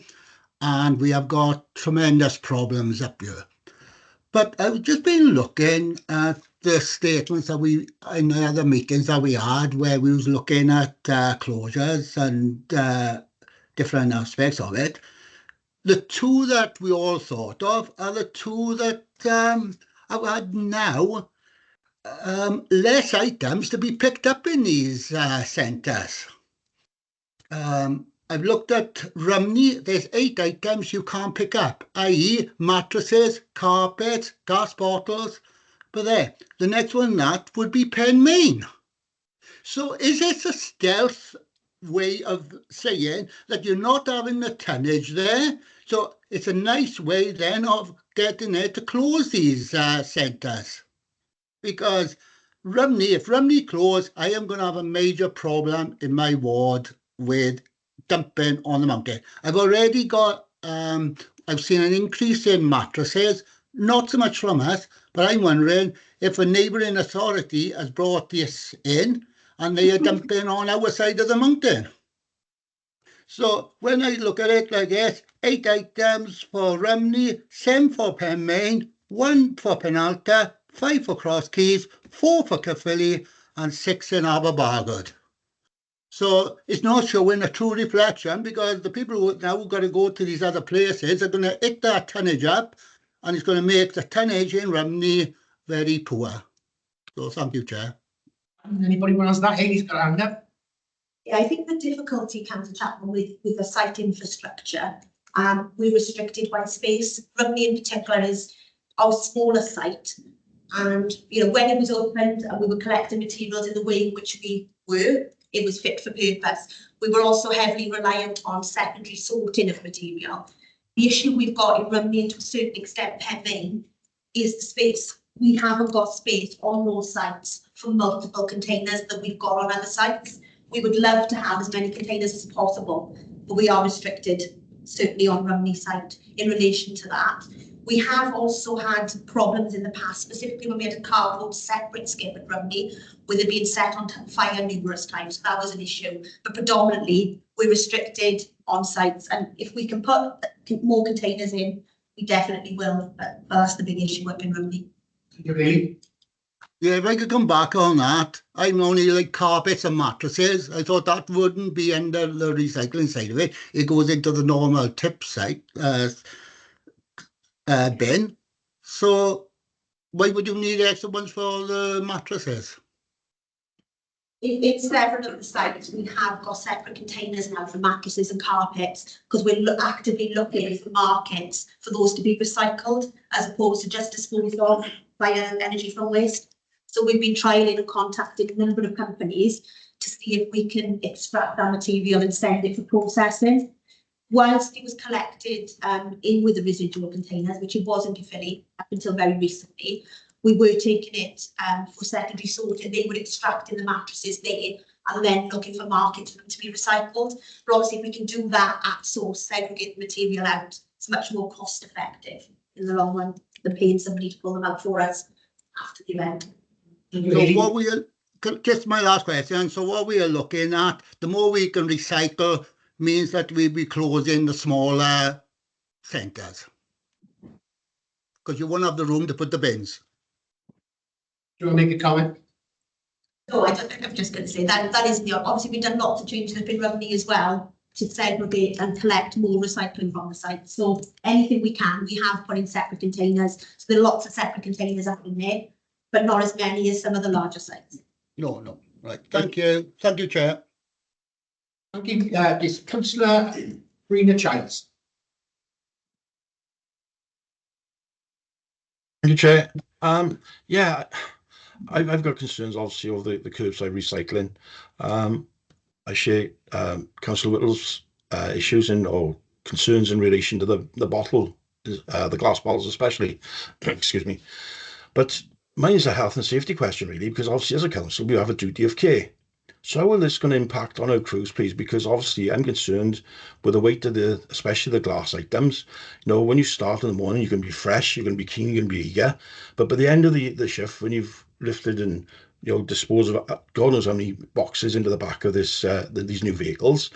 Speaker 19: and we have got tremendous problems up here. But I've just been looking at the statements that we, in the other meetings that we had, where we was looking at closures and different aspects of it. The two that we all thought of are the two that I've had now. Less items to be picked up in these centres. I've looked at Rumney, there's 8 items you can't pick up, i.e. mattresses, carpets, gas bottles. But there, the next one that would be Penmain. So is this a stealth way of saying that you're not having the tonnage there? So it's a nice way then of getting it to close these centres. Because Rumney, if Rumney close, I am going to have a major problem in my ward with dumping on the mountain. I've already got, I've seen an increase in mattresses, not so much from us, but I'm wondering if a neighbouring authority has brought this in and they are dumping on our side of the mountain. So when I look at it like this, 8 items for Rumney, 7 for Penmain, 1 for Penalta, 5 for Cross Keys, 4 for Caerphilly, and 6 in Aberbargoed. So it's not showing a true reflection, because the people who now got to go to these other places are going to hit that tonnage up, and it's going to make the tonnage in Rumney very poor. So thank you, Chair.
Speaker 1: Anybody want to answer that? Haley's got a hand up.
Speaker 10: Yeah, I think the difficulty, Councillor Chapman, with the site infrastructure, we're restricted by space. Rumney in particular is our smaller site, and you know, when it was opened and we were collecting materials in the way in which we were, it was fit for purpose. We were also heavily reliant on secondary sorting of material. The issue we've got in Rumney, and to a certain extent Penmain, is the space. We haven't got space on those sites for multiple containers that we've got on other sites. We would love to have as many containers as possible, but we are restricted, certainly on Rumney site, in relation to that. We have also had problems in the past, specifically when we had a cardboard separate skip at Rumney, with it being set on fire numerous times. So that was an issue. But predominantly, we're restricted on sites. And if we can put more containers in, we definitely will. But that's the big issue up in Rumney.
Speaker 1: Thank you, Haley.
Speaker 19: Yeah, if I could come back on that, I'm only like carpets and mattresses. I thought that wouldn't be under the recycling side of it. It goes into the normal tip site bin. So why would you need extra ones for the mattresses?
Speaker 10: In several of the sites, we have got separate containers now for mattresses and carpets, because we're actively looking for markets for those to be recycled, as opposed to just disposed of via energy from waste. So we've been trialling and contacting a number of companies to see if we can extract that material and send it for processing. Whilst it was collected in with the residual containers, which it was in Caerphilly up until very recently, we were taking it for secondary sorting. They were extracting the mattresses there and then looking for markets for them to be recycled. But obviously, if we can do that at source, segregate the material out, it's much more cost effective in the long run than paying somebody to pull them out for us after the event.
Speaker 19: So what we are, just my last question, so what we are looking at, the more we can recycle means that we'll be closing the smaller centres. Because you won't have the room to put the bins.
Speaker 1: Do you want to make a comment?
Speaker 10: No, I don't think I'm just going to say that. That is the obviously we've done lots of changes up in Rumney as well to segregate and collect more recycling from the site. So anything we can, we have put in separate containers. So there are lots of separate containers up in there, but not as many as some of the larger sites.
Speaker 19: No. Right. Thank you. Thank you, Chair.
Speaker 1: Thank you. Is Councillor Rena Childs.
Speaker 20: Thank you, Chair. Yeah, I've got concerns obviously over the curbside recycling. I share Councillor Whittle's issues or concerns in relation to the bottle, the glass bottles especially. Excuse me. But mine is a health and safety question really, because obviously as a council we have a duty of care. So how will this going to impact on our crews, please? Because obviously I'm concerned with the weight of especially the glass items. You know, when you start in the morning, you're going to be fresh, you're going to be keen, you're going to be eager. But by the end of the shift, when you've lifted and disposed of God knows how many boxes into the back of these new vehicles,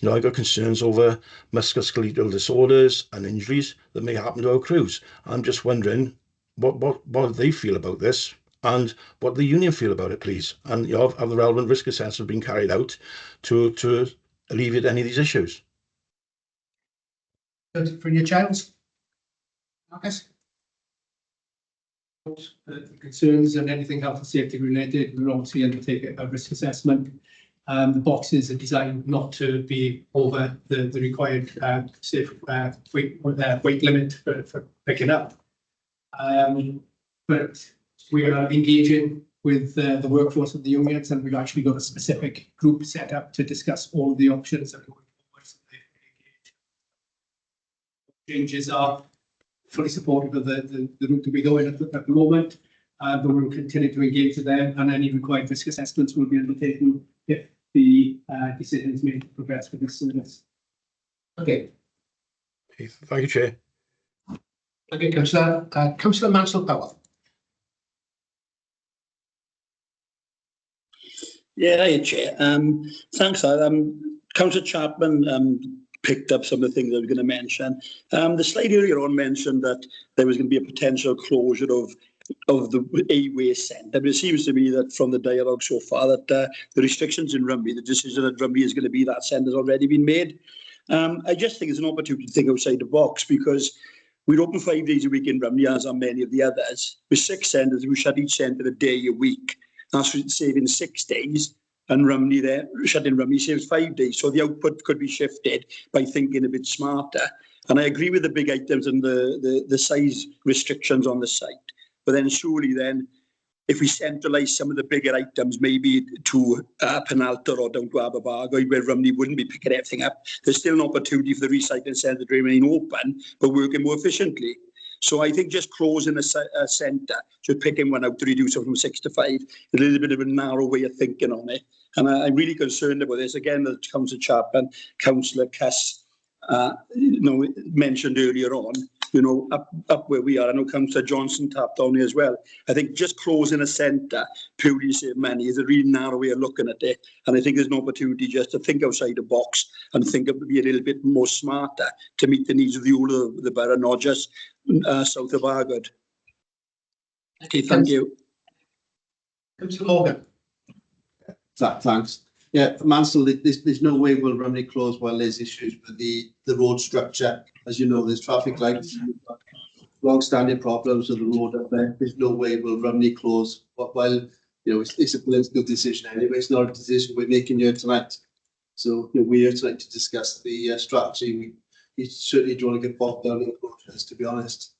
Speaker 20: I've got concerns over musculoskeletal disorders and injuries that may happen to our crews. I'm just wondering what they feel about this. And what the union feel about it, please. And have the relevant risk assessment been carried out to alleviate any of these issues?
Speaker 1: For your child's Marcus?
Speaker 16: Concerns and anything health and safety related, we'll obviously undertake a risk assessment. The boxes are designed not to be over the required safe weight limit for picking up. But we are engaging with the workforce of the unions, and we've actually got a specific group set up to discuss all of the options that are going forward. Changes are fully supportive of the route that we go in at the moment, but we'll continue to engage with them, and any required risk assessments will be undertaken if the decision is made to progress with this service.
Speaker 1: Okay.
Speaker 20: Thank you, Chair.
Speaker 1: Thank you, Councillor. Councillor Mansell-Powell.
Speaker 21: Yeah, Chair. Thanks. Councillor Chapman picked up some of the things I was going to mention. The slide earlier on mentioned that there was going to be a potential closure of the waste centre. But it seems to me that from the dialogue so far that the restrictions in Rumney, the decision that Rumney is going to be that centre has already been made. I just think it's an opportunity to think outside the box, because we're open 5 days a week in Rumney, as are many of the others. With 6 centres, we shut each centre a day a week. That's saving 6 days, and Rumney there, shutting Rumney saves 5 days. So the output could be shifted by thinking a bit smarter. And I agree with the big items and the size restrictions on the site. But then surely then, if we centralise some of the bigger items, maybe to Penalta or down to Aberbargo, where Rumney wouldn't be picking everything up, there's still an opportunity for the recycling centre to remain open, but working more efficiently. So I think just closing a centre, just picking one out to reduce it from 6 to 5, is a little bit of a narrow way of thinking on it. And I'm really concerned about this. Again, the Councillor Chapman, Councillor Cuss, mentioned earlier on, up where we are. I know Councillor Johnson tapped on it as well. I think just closing a centre purely to save money is a really narrow way of looking at it. And I think there's an opportunity just to think outside the box and think of be a little bit more smarter to meet the needs of the whole of the borough, not just south of Argod. Okay, thank you.
Speaker 1: Councillor Morgan.
Speaker 5: Thanks. Yeah, Mansell, there's no way we'll Rumney close while there's issues with the road structure. As you know, there's traffic lights, long-standing problems with the road up there. There's no way we'll Rumney close while, it's a political decision anyway. It's not a decision we're making here tonight. So we're here tonight to discuss the strategy. We certainly don't want to get bogged down in closures, to be honest.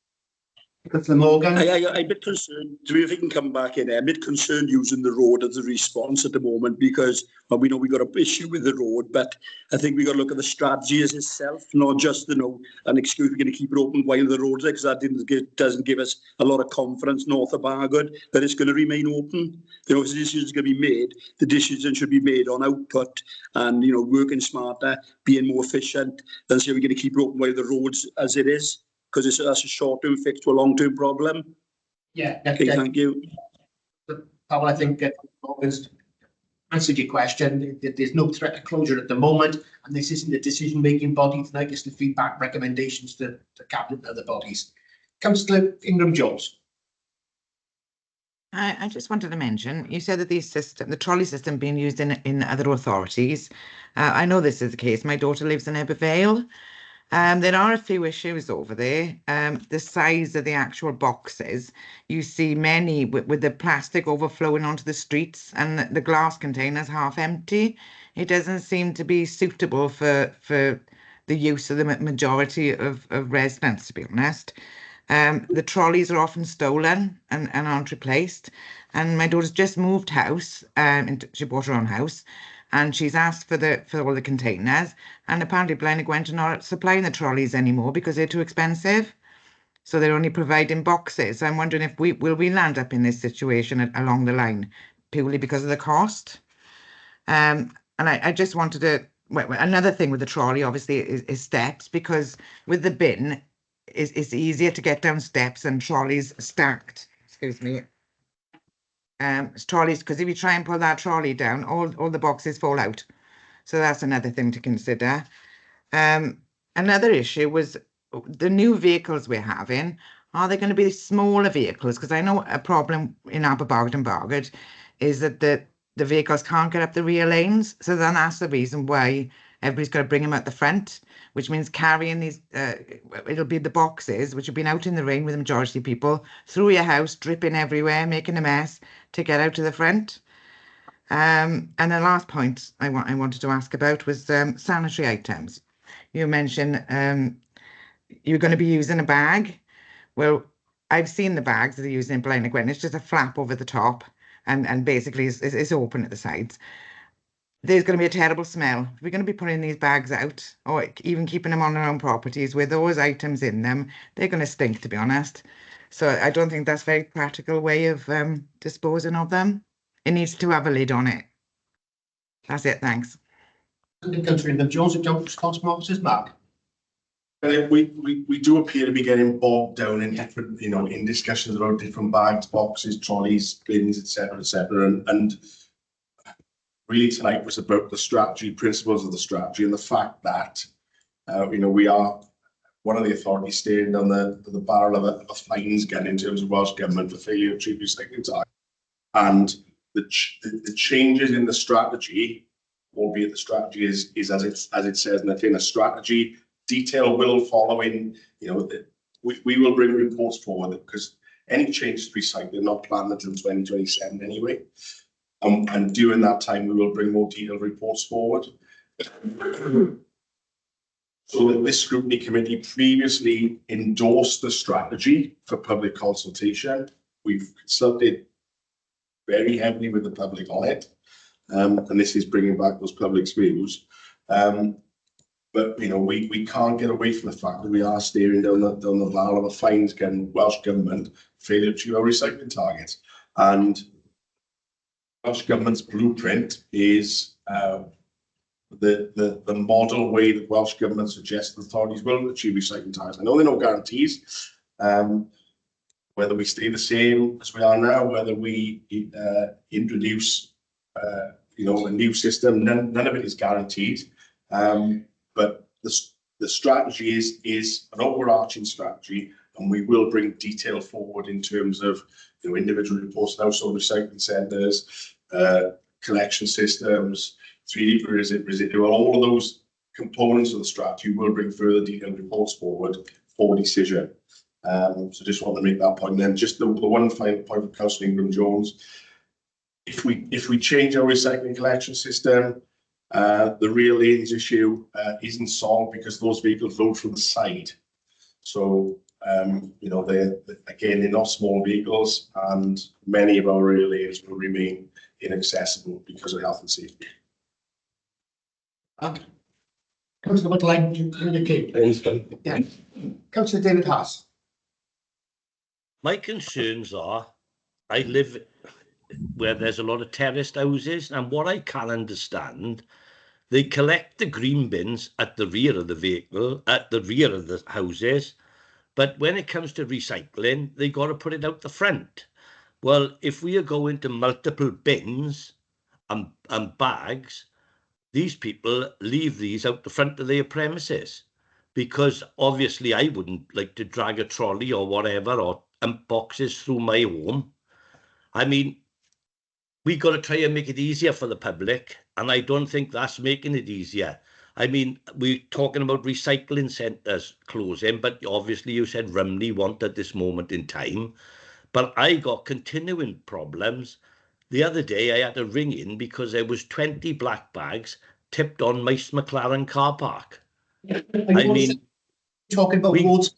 Speaker 1: Councillor Morgan.
Speaker 21: I'm a bit concerned, do if we can come back in, I'm a bit concerned using the road as a response at the moment because well, we know we've got an issue with the road, but I think we've got to look at the strategy as itself, not just, an excuse we're going to keep it open while the road's there, because that doesn't give us a lot of confidence north of Bargood that it's going to remain open. If the decision's going to be made, the decision should be made on output and, working smarter, being more efficient than say we're going to keep it open while the road's as it is. Because that's a short-term fix to a long-term problem.
Speaker 1: Yeah.
Speaker 21: Okay, thank you.
Speaker 1: Powell, I think Morgan's answered your question. There's no threat of closure at the moment, and this isn't a decision-making body tonight. It's the feedback recommendations to cabinet and other bodies. Councillor Ingram-Jones.
Speaker 7: I just wanted to mention, you said that the trolley system being used in other authorities. I know this is the case. My daughter lives in Ebervale. There are a few issues over there. The size of the actual boxes, you see many with the plastic overflowing onto the streets and the glass containers half empty. It doesn't seem to be suitable for the use of the majority of residents, to be honest. The trolleys are often stolen and aren't replaced. And my daughter's just moved house, she bought her own house, and she's asked for all the containers, and apparently Blaenau Gwent are not supplying the trolleys anymore because they're too expensive. So they're only providing boxes. I'm wondering if will we land up in this situation along the line purely because of the cost. And I just wanted to, another thing with the trolley obviously is steps, because with the bin it's easier to get down steps and trolleys stacked. Excuse me. Trolleys, because if you try and pull that trolley down, all the boxes fall out. So that's another thing to consider. Another issue was the new vehicles we're having. Are they going to be smaller vehicles? Because I know a problem in Aberbargad and Bargood is that the vehicles can't get up the rear lanes. So then that's the reason why everybody's got to bring them at the front, which means carrying these, it'll be the boxes, which have been out in the rain with the majority of people, through your house, dripping everywhere, making a mess to get out to the front. And the last point I wanted to ask about was sanitary items. You mentioned you're going to be using a bag. Well, I've seen the bags that they're using in Blaenau Gwent. It's just a flap over the top and basically it's open at the sides. There's going to be a terrible smell. If we're going to be putting these bags out or even keeping them on our own properties with those items in them, they're going to stink, to be honest. So I don't think that's a very practical way of disposing of them. It needs to have a lid on it. That's it, thanks.
Speaker 1: Councillor Ingram-Jones, and Councillor Officers, Mark.
Speaker 15: We do appear to be getting bogged down in different, in discussions about different bags, boxes, trolleys, bins, etc., and really tonight was about the strategy, principles of the strategy, and the fact that we are one of the authorities staring down the barrel of a fines gun in terms of Welsh Government for failure to treat recycling targets. And the changes in the strategy, albeit the strategy is as it says in the thing, a strategy. Detail will follow in, we will bring reports forward because any changes to recycling are not planned until 2027 anyway. And during that time, we will bring more detailed reports forward. So that this scrutiny committee previously endorsed the strategy for public consultation. We've consulted very heavily with the public on it. And this is bringing back those public's views. But we can't get away from the fact that we are staring down the barrel of a fines gun, Welsh Government failure to achieve our recycling targets. And Welsh Government's blueprint is the model way that Welsh Government suggests the authorities will achieve recycling targets. I know there are no guarantees. Whether we stay the same as we are now, whether we introduce a new system, none of it is guaranteed. But the strategy is an overarching strategy, and we will bring detail forward in terms of individual reports, household recycling centres, collection systems, 3D residual, all of those components of the strategy will bring further detailed reports forward for decision. So just want to make that point. And then just the one final point of Councillor Ingram-Jones. If we change our recycling collection system, the rear lanes issue isn't solved because those vehicles load from the side. So You know, again, they're not small vehicles, and many of our rail lanes will remain inaccessible because of health and safety.
Speaker 1: Councillor Woodline, indicate. Yeah. Councillor David Haas.
Speaker 8: My concerns are, I live where there's a lot of terraced houses, and what I can understand, they collect the green bins at the rear of the vehicle, at the rear of the houses, but when it comes to recycling, they got to put it out the front. Well, if we are going to multiple bins and bags, these people leave these out the front of their premises, because obviously I wouldn't like to drag a trolley or whatever or boxes through my home. I mean, we got to try and make it easier for the public, and I don't think that's making it easier. I mean, we're talking about recycling centres closing, but obviously you said Rumney want at this moment in time. But I got continuing problems. The other day I had to ring in because there was 20 black bags tipped on my McLaren car park. I mean,
Speaker 1: talking about roads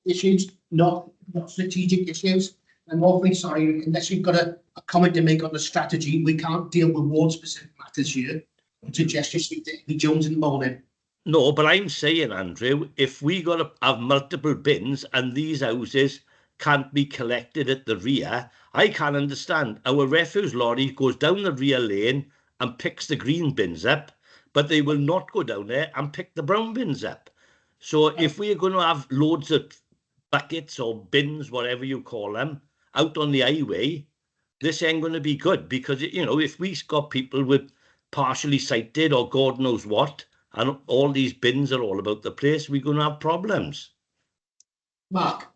Speaker 1: issues, not strategic issues. I'm awfully sorry, unless you've got a comment to make on the strategy, we can't deal with ward specific matters here. I suggest you speak to Eddie Jones in the morning.
Speaker 8: No, but I'm saying, Andrew, if we got to have multiple bins and these houses can't be collected at the rear, I can't understand. Our refuse lorry goes down the rear lane and picks the green bins up, but they will not go down there and pick the brown bins up. So if we are going to have loads of buckets or bins, whatever you call them, out on the highway, this ain't going to be good, because, you know, if we've got people with partially sighted or God knows what, and all these bins are all about the place, we're going to have problems.
Speaker 1: Mark.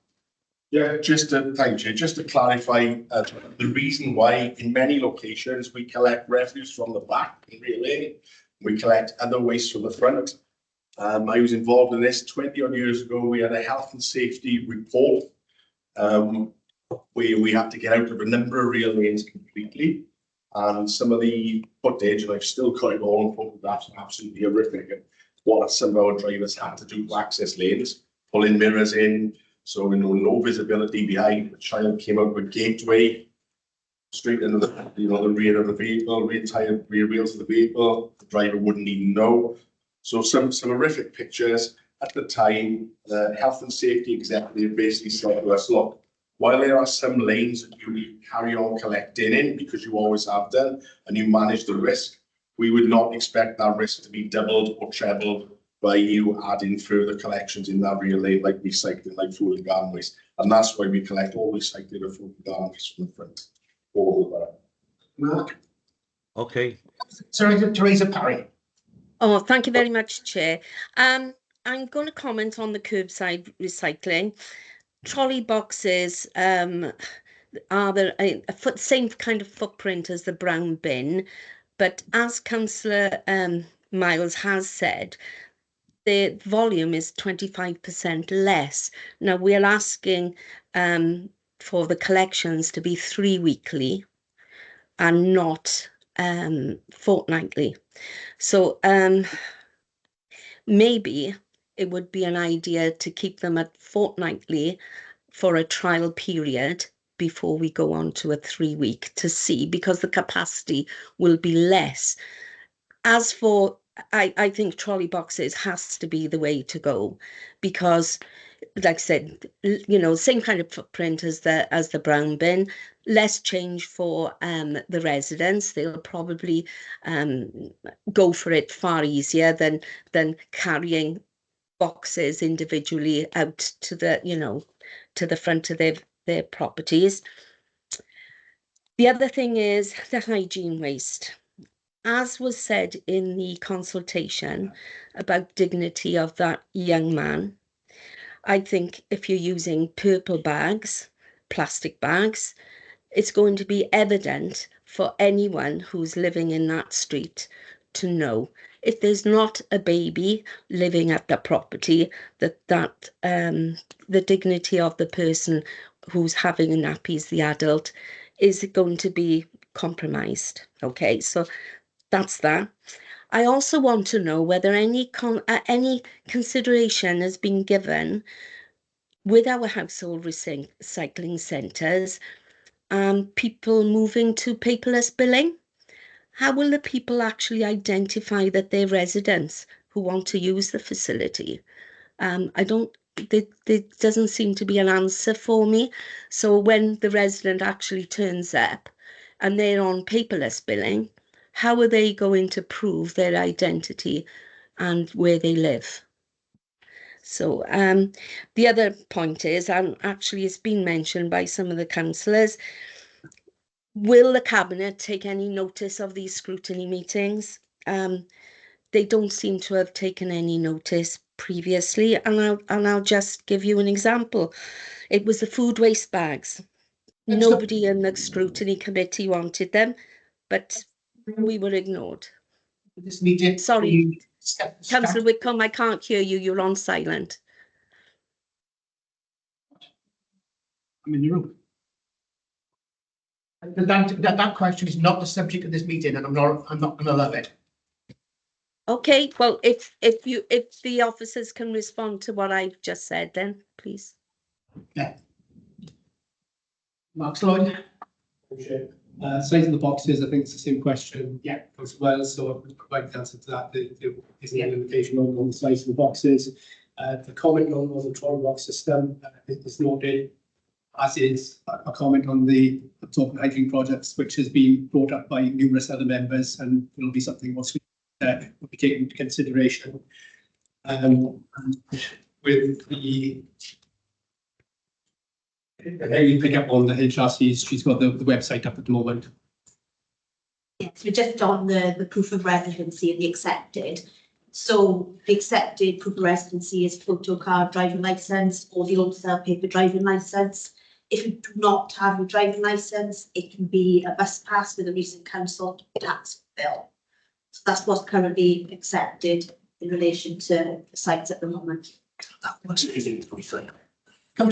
Speaker 15: Yeah, just to thank you. Just to clarify, the reason why in many locations we collect refuse from the back in real lane, we collect other waste from the front. I was involved in this 20 odd years ago. We had a health and safety report where we had to get out of a number of real lanes completely, and some of the footage, and I've still got it all in photographs, absolutely horrific. What some of our drivers had to do to access lanes, pulling mirrors in, so no visibility behind. The child came out with gateway straight into the the rear of the vehicle, rear wheels of the vehicle. The driver wouldn't even know. So some horrific pictures. At the time, the health and safety executive basically said to us, look, while there are some lanes that you carry on collecting in because you always have done and you manage the risk, we would not expect that risk to be doubled or trebled by you adding further collections in that rear lane, like recycling, like food and garden waste. And that's why we collect all recycling and food and garden waste from the front. All of that.
Speaker 1: Mark.
Speaker 8: Okay.
Speaker 1: Sorry, Teresa Parry.
Speaker 22: Oh, thank you very much, Chair. I'm going to comment on the curbside recycling. Trolley boxes are the same kind of footprint as the brown bin, but as Councillor Miles has said, the volume is 25% less. Now we're asking for the collections to be 3 weekly and not fortnightly. So maybe it would be an idea to keep them at fortnightly for a trial period before we go on to a 3-week to see, because the capacity will be less. As for, I think trolley boxes has to be the way to go, because like I said, same kind of footprint as the brown bin, less change for the residents. They'll probably go for it far easier than carrying boxes individually out to the to the front of their properties. The other thing is the hygiene waste. As was said in the consultation about dignity of that young man, I think if you're using purple bags, plastic bags, it's going to be evident for anyone who's living in that street to know. If there's not a baby living at the property, that the dignity of the person who's having a nappies, the adult, is going to be compromised. Okay, so that's that. I also want to know whether any consideration has been given with our household recycling centres and people moving to paperless billing, how will the people actually identify that they're residents who want to use the facility? There doesn't seem to be an answer for me. So when the resident actually turns up and they're on paperless billing, how are they going to prove their identity and where they live? So the other point is, and actually it's been mentioned by some of the councillors, will the Cabinet take any notice of these scrutiny meetings? They don't seem to have taken any notice previously, and I'll just give you an example. It was the food waste bags. Nobody in the scrutiny committee wanted them, but we were ignored.
Speaker 1: This meeting.
Speaker 22: Sorry, Councillor Whitcomb, I can't hear you. You're on silent.
Speaker 1: I'm in the room. That question is not the subject of this meeting, and I'm not going to allow it.
Speaker 22: Okay, well, if the officers can respond to what I've just said, then please.
Speaker 1: Yeah. Mark Lloyd.
Speaker 16: Size of the boxes, I think it's the same question. Yeah, as well. So I would provide the answer to that. There isn't a limitation on the size of the boxes. The comment on the trolley box system is noted, as is a comment on the absorbent hygiene projects, which has been brought up by numerous other members, and will be something will be taken into consideration. With the you pick up on the HRCs, she's got the website up at the moment.
Speaker 10: Yes, we're just on the proof of residency and the accepted. So the accepted proof of residency is photo card, driving licence, or the old style paper driving licence. If you do not have a driving licence, it can be a bus pass with a recent council tax bill. So that's what's currently accepted in relation to the sites at the moment.
Speaker 1: Come to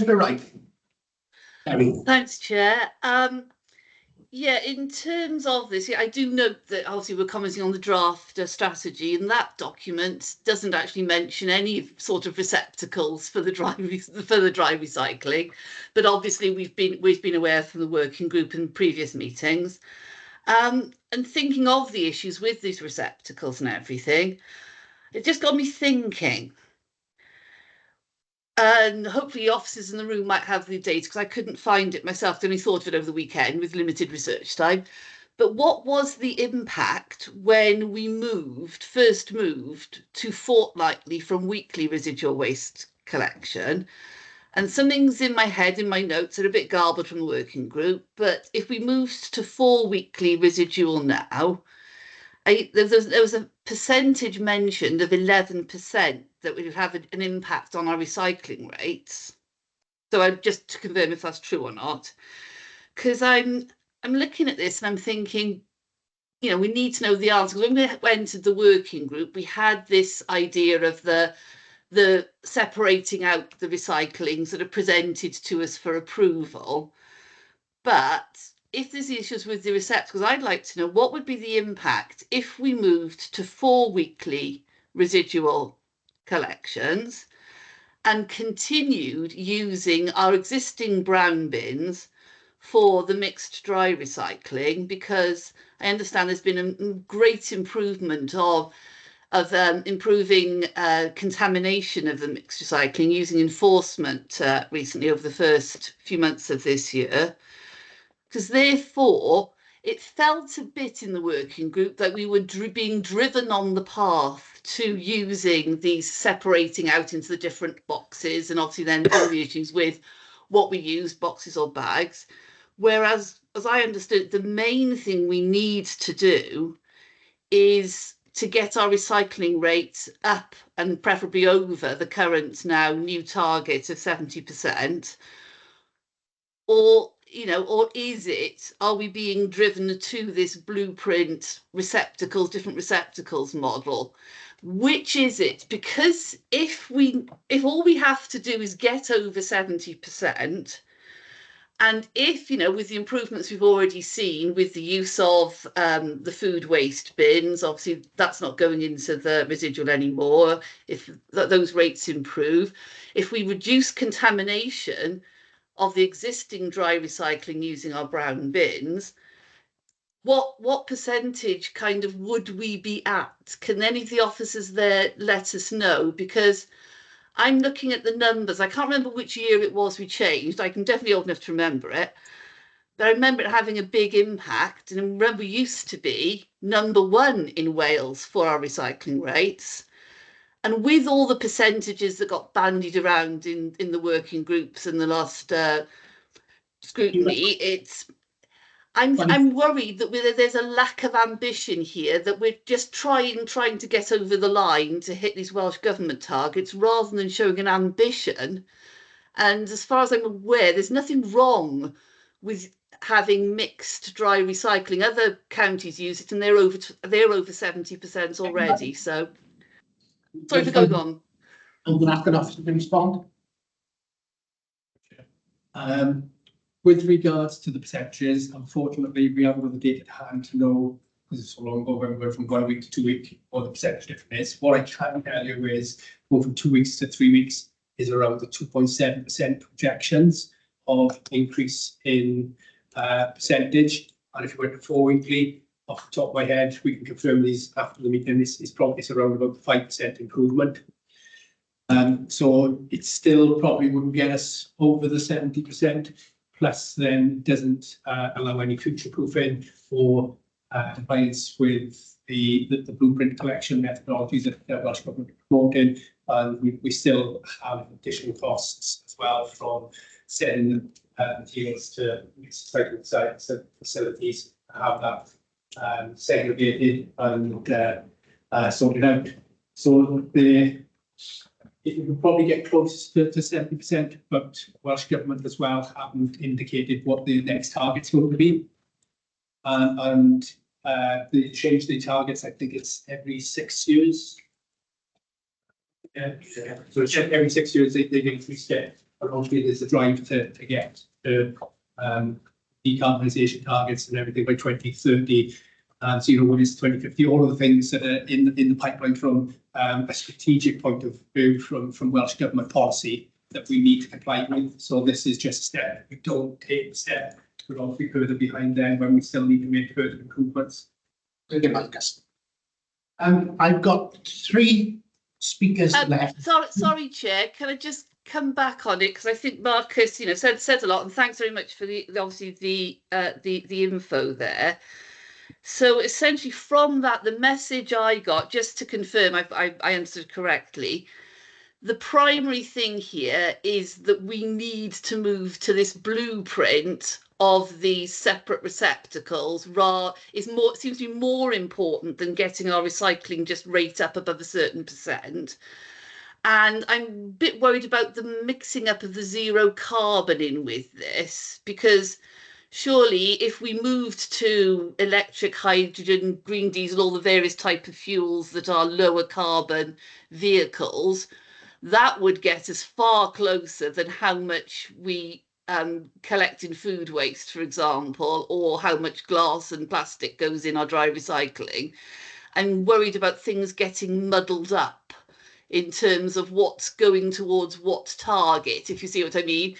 Speaker 1: the right.
Speaker 9: Thanks, Chair. Yeah, in terms of this, I do note that obviously we're commenting on the draft strategy, and that document doesn't actually mention any sort of receptacles for the dry recycling. But obviously we've been aware from the working group in previous meetings. And thinking of the issues with these receptacles and everything, it just got me thinking. And hopefully officers in the room might have the data, because I couldn't find it myself. I only thought of it over the weekend with limited research time. But what was the impact when we first moved to fortnightly from weekly residual waste collection? And something's in my head, in my notes, are a bit garbled from the working group. But if we moved to 4 weekly residual now, there was a percentage mentioned of 11% that would have an impact on our recycling rates. So just to confirm if that's true or not, because I'm looking at this and I'm thinking, we need to know the answer. When we went to the working group, we had this idea of the separating out the recyclings that are presented to us for approval. But if there's issues with the receptacles, I'd like to know what would be the impact if we moved to 4 weekly residual collections and continued using our existing brown bins for the mixed dry recycling, because I understand there's been a great improvement of improving contamination of the mixed recycling using enforcement recently over the first few months of this year. Because therefore, it felt a bit in the working group that we were being driven on the path to using these separating out into the different boxes, and obviously then all the issues with what we use, boxes or bags. Whereas, as I understood, the main thing we need to do is to get our recycling rates up and preferably over the current now new target of 70%. Or are we being driven to this blueprint different receptacles model? Which is it? Because if all we have to do is get over 70%, And if, you know, with the improvements we've already seen with the use of the food waste bins, obviously that's not going into the residual anymore, if those rates improve, if we reduce contamination of the existing dry recycling using our brown bins, what percentage kind of would we be at? Can any of the officers there let us know? Because I'm looking at the numbers. I can't remember which year it was we changed. I can definitely old enough to remember it. But I remember it having a big impact. And I remember we used to be #1 in Wales for our recycling rates. And with all the percentages that got bandied around in the working groups in the last scrutiny, I'm worried that there's a lack of ambition here, that we're just trying to get over the line to hit these Welsh Government targets rather than showing an ambition. And as far as I'm aware, there's nothing wrong with having mixed dry recycling. Other counties use it and they're over 70% already. So sorry for going on.
Speaker 1: I'm going to ask an officer to respond.
Speaker 16: With regards to the percentages, unfortunately, we haven't got the data at hand to know, because it's so long ago when we went from 1 week to 2 week, what the percentage difference is. What I can tell you is, going from 2 weeks to 3 weeks is around the 2.7% projections of increase in percentage. And if you went to 4 weekly, off the top of my head, we can confirm these after the meeting, it's around about 5% improvement. So it still probably wouldn't get us over the 70%. Plus then doesn't allow any future proofing or compliance with the blueprint collection methodologies that the Welsh Government are promoting. And we still have additional costs as well from sending materials to recycling sites and facilities to have that segregated and sorted out. So it would probably get close to 70%, but Welsh Government as well haven't indicated what the next target's going to be. They change the targets, I think it's every 6 years. Yeah. So it's every 6 years they increase it. But obviously there's a drive to get the decarbonisation targets and everything by 2030. And zero waste 2050, all of the things that are in the pipeline from a strategic point of view from Welsh Government policy that we need to comply with. So this is just a step. We don't take the step, we're obviously further behind them when we still need to make further improvements.
Speaker 1: Thank you, Marcus. I've got 3 speakers left.
Speaker 9: Sorry, Chair, can I just come back on it, because I think Marcus, you know, said a lot, and thanks very much for the info there. So essentially from that, the message I got, just to confirm I understood correctly, the primary thing here is that we need to move to this blueprint of the separate receptacles. Seems to be more important than getting our recycling just rate up above a certain percent. And I'm a bit worried about the mixing up of the zero carbon in with this, because surely if we moved to electric, hydrogen, green diesel, all the various type of fuels that are lower carbon vehicles, that would get us far closer than how much we collect in food waste, for example, or how much glass and plastic goes in our dry recycling. I'm worried about things getting muddled up in terms of what's going towards what target, if you see what I mean.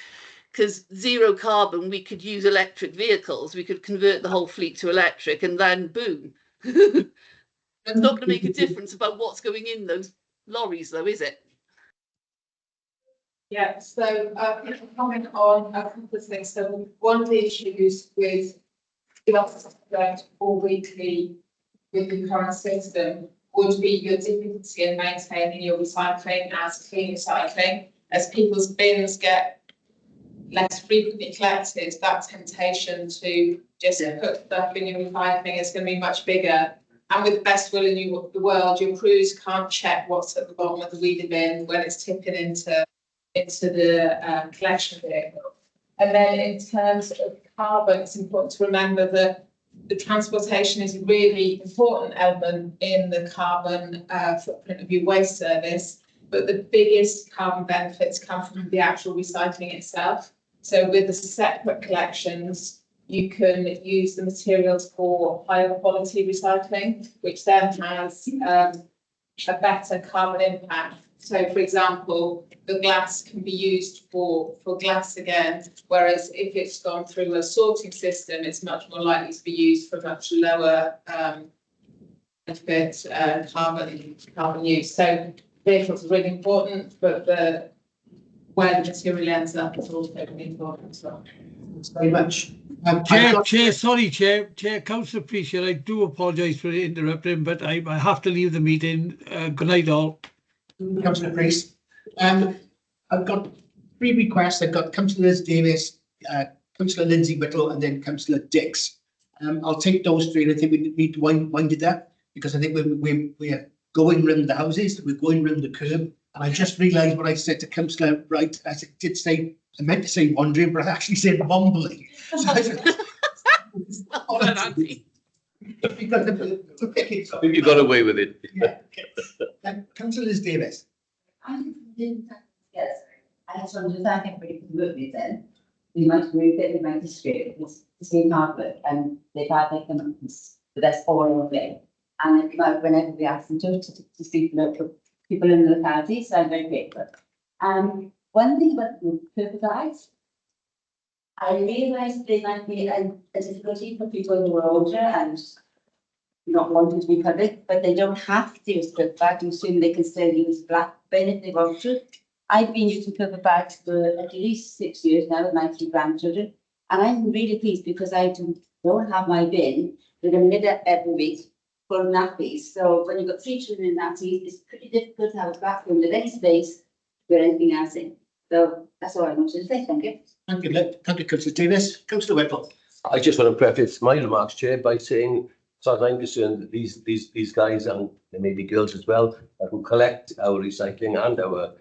Speaker 9: Because zero carbon, we could use electric vehicles, we could convert the whole fleet to electric, and then boom. It's not going to make a difference about what's going in those lorries, though, is it?
Speaker 17: Yeah, so comment on a couple of things. So one of the issues with the office going to 4 weekly with the current system would be your difficulty in maintaining your recycling as clean recycling. As people's bins get less frequently collected, that temptation to just put stuff in your recycling is going to be much bigger. And with the best will in the world, your crews can't check what's at the bottom of the wheelie bin when it's tipping into the collection vehicle. And then in terms of carbon, it's important to remember that the transportation is a really important element in the carbon footprint of your waste service, but the biggest carbon benefits come from the actual recycling itself. So with the separate collections, you can use the materials for higher quality recycling, which then has a better carbon impact. So for example, the glass can be used for glass again, whereas if it's gone through a sorting system, it's much more likely to be used for much lower benefit carbon use. So vehicles are really important, but where the material ends up is also really important as well.
Speaker 1: Thanks very much.
Speaker 3: Chair, Councillor Priest, I do apologise for interrupting, but I have to leave the meeting. Good night, all.
Speaker 1: Councillor Priest. I've got 3 requests. I've got Councillors Davis, Councillor Lindsay Whittle, and then Councillor Dix. I'll take those 3, and I think we need to wind it up, because I think we're going round the houses, we're going round the curb, and I just realised what I said to Councillor Wright. I meant to say wandering, but I actually said mumbling.
Speaker 9: Well done, Andy.
Speaker 4: I think you got away with it.
Speaker 1: Yeah. Councillors Davis.
Speaker 6: Yes, I just wanted to thank everybody for the work they've done. We might agree with it, we might disagree. It's been hard work, and they've had their commitments, but that's all of it. And they come out whenever we ask them to speak to local people in the locality, so I'm very grateful. One thing about the purple guides, I realise they might be a difficulty for people who are older and not wanting to be public, but they don't have to use purple bags. You assume they can still use black bin if they want to. I've been using purple bags for at least 6 years now with my 3 grandchildren, and I'm really pleased because I don't have my bin with a lid every week full of nappies. So when you've got 3 children in nappies, it's pretty difficult to have a bathroom with any space for anything else in. So that's all I wanted to say. Thank you.
Speaker 1: Thank you, Councillor Davis. Councillor Whittle.
Speaker 4: I just want to preface my remarks, Chair, by saying, as far as I'm concerned, that these guys, and there may be girls as well, who collect our recycling and our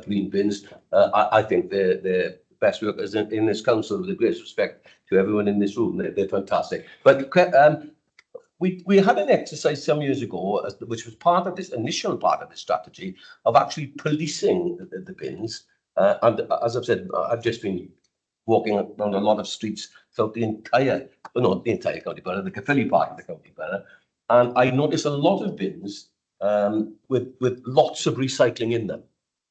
Speaker 4: green bins, I think they're the best workers in this council, with the greatest respect to everyone in this room. They're fantastic. But we had an exercise some years ago, which was part of this initial part of the strategy, of actually policing the bins. And as I've said, I've just been walking around a lot of streets throughout the entire, well, not the entire county borough, the Caerphilly part of the county borough, and I noticed a lot of bins with lots of recycling in them.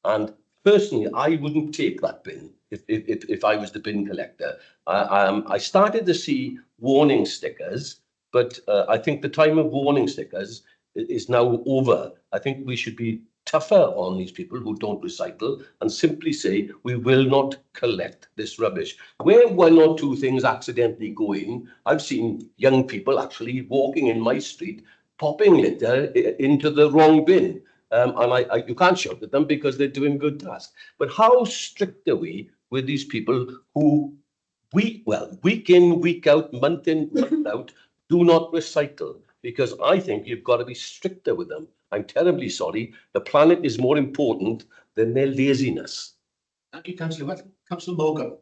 Speaker 4: And personally, I wouldn't take that bin if I was the bin collector. I started to see warning stickers, but I think the time of warning stickers is now over. I think we should be tougher on these people who don't recycle and simply say, we will not collect this rubbish. Where 1 or 2 things accidentally go in, I've seen young people actually walking in my street, popping litter into the wrong bin. And you can't shout at them because they're doing good tasks. But how strict are we with these people who, week in, week out, month in, month out, do not recycle? Because I think you've got to be stricter with them. I'm terribly sorry. The planet is more important than their laziness.
Speaker 1: Thank you, Councillor Whittle. Councillor Morgan.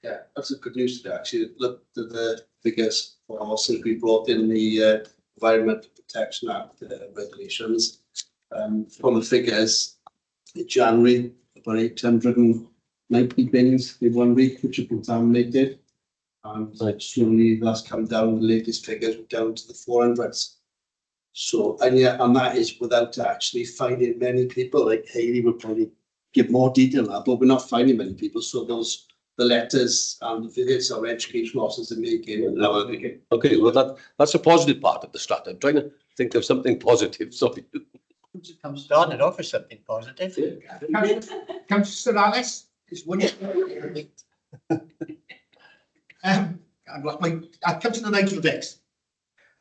Speaker 5: Yeah, that's a good news today. Actually, looked at the figures for since we brought in the Environmental Protection Act regulations. From the figures, in January, about 890 bins in 1 week, which are contaminated. And slowly that's come down. The latest figures down to the 400s. So, and that is without actually finding many people. Like Hayley would probably give more detail on that, but we're not finding many people. So the letters and the visits our educational officers are making.
Speaker 4: Okay, well that's a positive part of the strat. I'm trying to think of something positive. Sorry.
Speaker 13: Started off with something positive.
Speaker 1: Councillor Alice is one. I've lost my. Councillor Nigel Dix.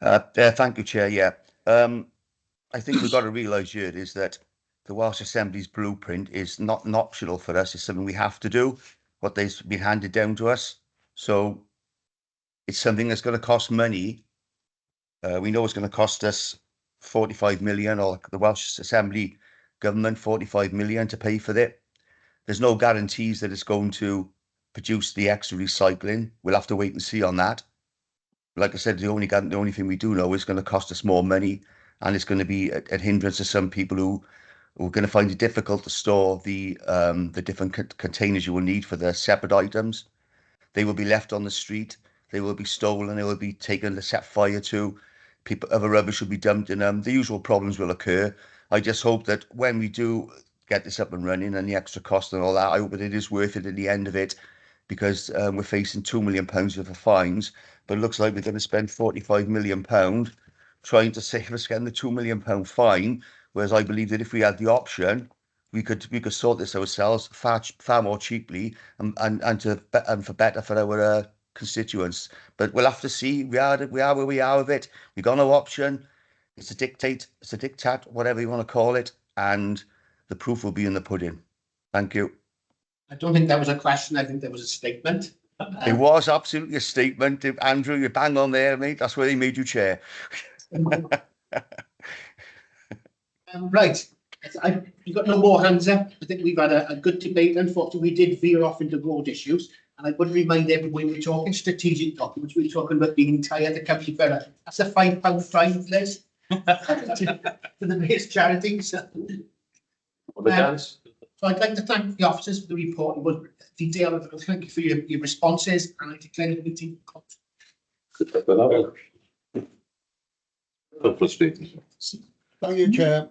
Speaker 11: Thank you, Chair. Yeah, I think we've got to realise here is that the Welsh Assembly's blueprint is not an optional for us. It's something we have to do. What they've been handed down to us. So it's something that's going to cost money. We know it's going to cost us 45 million, or the Welsh Assembly government 45 million to pay for that. There's no guarantees that it's going to produce the extra recycling. We'll have to wait and see on that. Like I said, the only thing we do know is going to cost us more money, and it's going to be a hindrance to some people we're going to find it difficult to store the different containers you will need for the separate items. They will be left on the street. They will be stolen. They will be taken to set fire to. Other rubbish will be dumped in them. The usual problems will occur. I just hope that when we do get this up and running and the extra cost and all that, I hope that it is worth it at the end of it, because we're facing £2 million worth of fines, but it looks like we're going to spend £45 million trying to save us getting the £2 million fine. Whereas I believe that if we had the option, we could sort this ourselves far more cheaply and for better for our constituents. But we'll have to see. We are where we are with it. We've got no option. It's a diktat, whatever you want to call it, and the proof will be in the pudding. Thank you.
Speaker 1: I don't think that was a question. I think that was a statement.
Speaker 11: It was absolutely a statement. Andrew, you bang on there, mate. That's why they made you chair.
Speaker 1: Right. You've got no more hands up. I think we've had a good debate. Unfortunately, we did veer off into road issues. And I would remind everyone, we're talking strategic documents. We're talking about the entire the county borough. That's a £5 fine, Liz, to the various charities. So I'd like to thank the officers for the report. It was detailed. Thank you for your responses. And I declare the meeting closed.
Speaker 18: Thank you, Chair.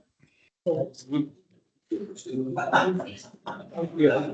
Speaker 8: Yeah.